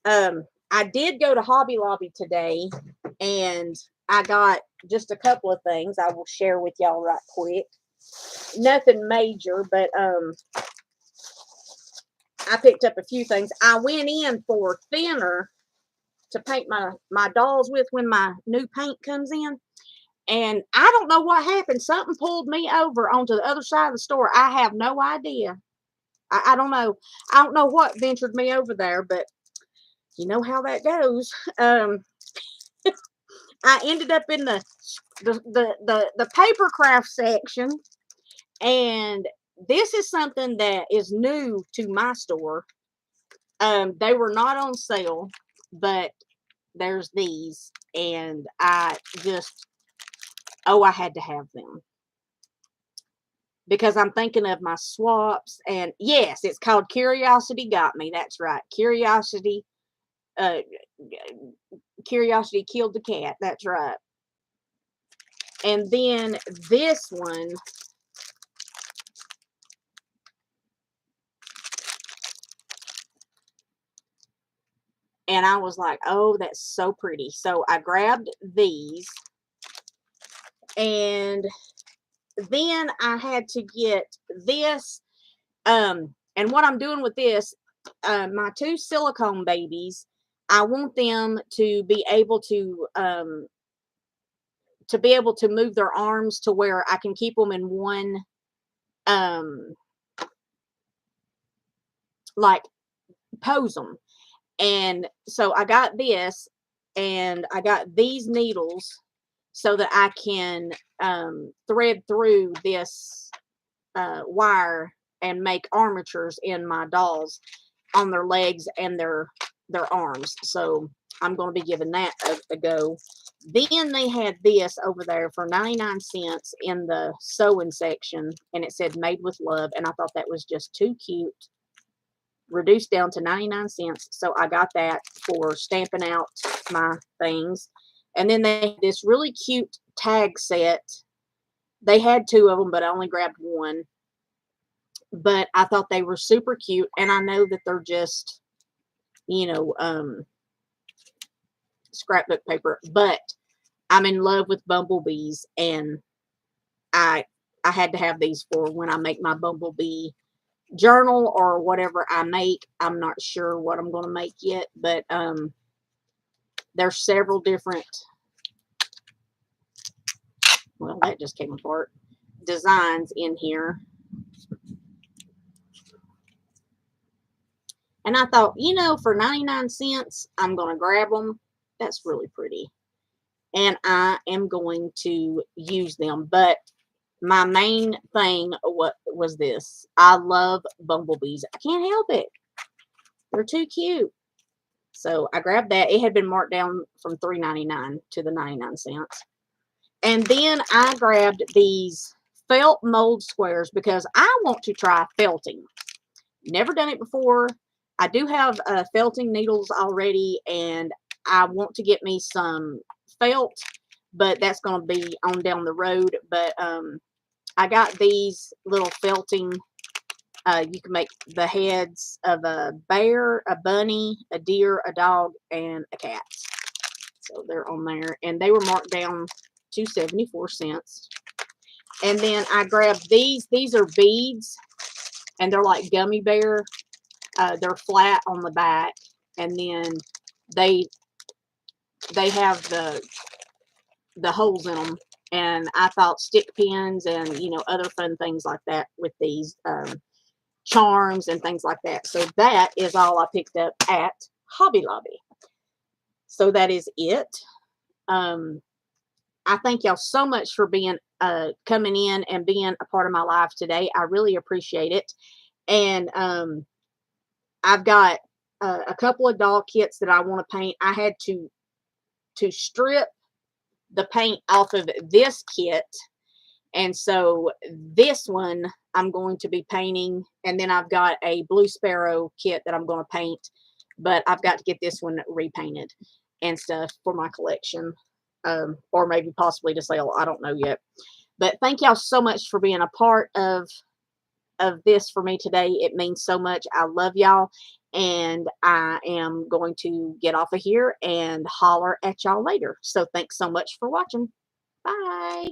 I did go to Hobby Lobby today, and I got just a couple of things I will share with y'all right quick. Nothing major, but I picked up a few things. I went in for thinner to paint my dolls with when my new paint comes in. And I don't know what happened. Something pulled me over onto the other side of the store. I have no idea. I don't know. I don't know what ventured me over there, but you know how that goes. I ended up in the paper craft section, and this is something that is new to my store. They were not on sale, but there's these, and I just, oh, I had to have them because I'm thinking of my swaps. And yes, it's called Curiosity Got Me. That's right. Uh, Curiosity killed the cat. That's right. And then this one, and I was like, oh, that's so pretty. So I grabbed these, and then I had to get this. And what I'm doing with this, my two silicone babies, I want them to be able to move their arms to where I can keep them in one, um, like, pose them. And so I got this, and I got these needles so that I can thread through this wire and make armatures in my dolls on their legs and their arms. So I'm going to be giving that a go. Then they had this over there for 99 cents in the sewing section, and it said made with love, and I thought that was just too cute. Reduced down to 99 cents. So I got that for stamping out my things. And then they had this really cute tag set. They had two of them, but I only grabbed one. But I thought they were super cute, and I know that they're just, you know, scrapbook paper, but I'm in love with bumblebees, and I had to have these for when I make my bumblebee journal or whatever I make. I'm not sure what I'm going to make yet, but there's several different, well, that just came apart, designs in here. And I thought, you know, for 99 cents, I'm going to grab them. That's really pretty. And I am going to use them. But my main thing was this. I love bumblebees. I can't help it. They're too cute. So I grabbed that. It had been marked down from $3.99 to the 99 cents. And then I grabbed these felt mold squares because I want to try felting. Never done it before. I do have felting needles already, and I want to get me some felt, but that's going to be on down the road. But I got these little felting. You can make the heads of a bear, a bunny, a deer, a dog, and a cat. So they're on there, and they were marked down to 74 cents. And then I grabbed these. These are beads, and they're like gummy bear. They're flat on the back, and then they have the holes in them. And I thought stick pins and, you know, other fun things like that with these charms and things like that. So that is all I picked up at Hobby Lobby. So that is it. I thank y'all so much for being coming in and being a part of my life today. I really appreciate it. And I've got a couple of doll kits that I want to paint. I had to strip the paint off of this kit, and so this one I'm going to be painting, and then I've got a Blue Sparrow kit that I'm going to paint, but I've got to get this one repainted and stuff for my collection, or maybe possibly to sell. I don't know yet. But thank y'all so much for being a part of this for me today. It means so much. I love y'all, and I am going to get off of here and holler at y'all later. So thanks so much for watching. Bye.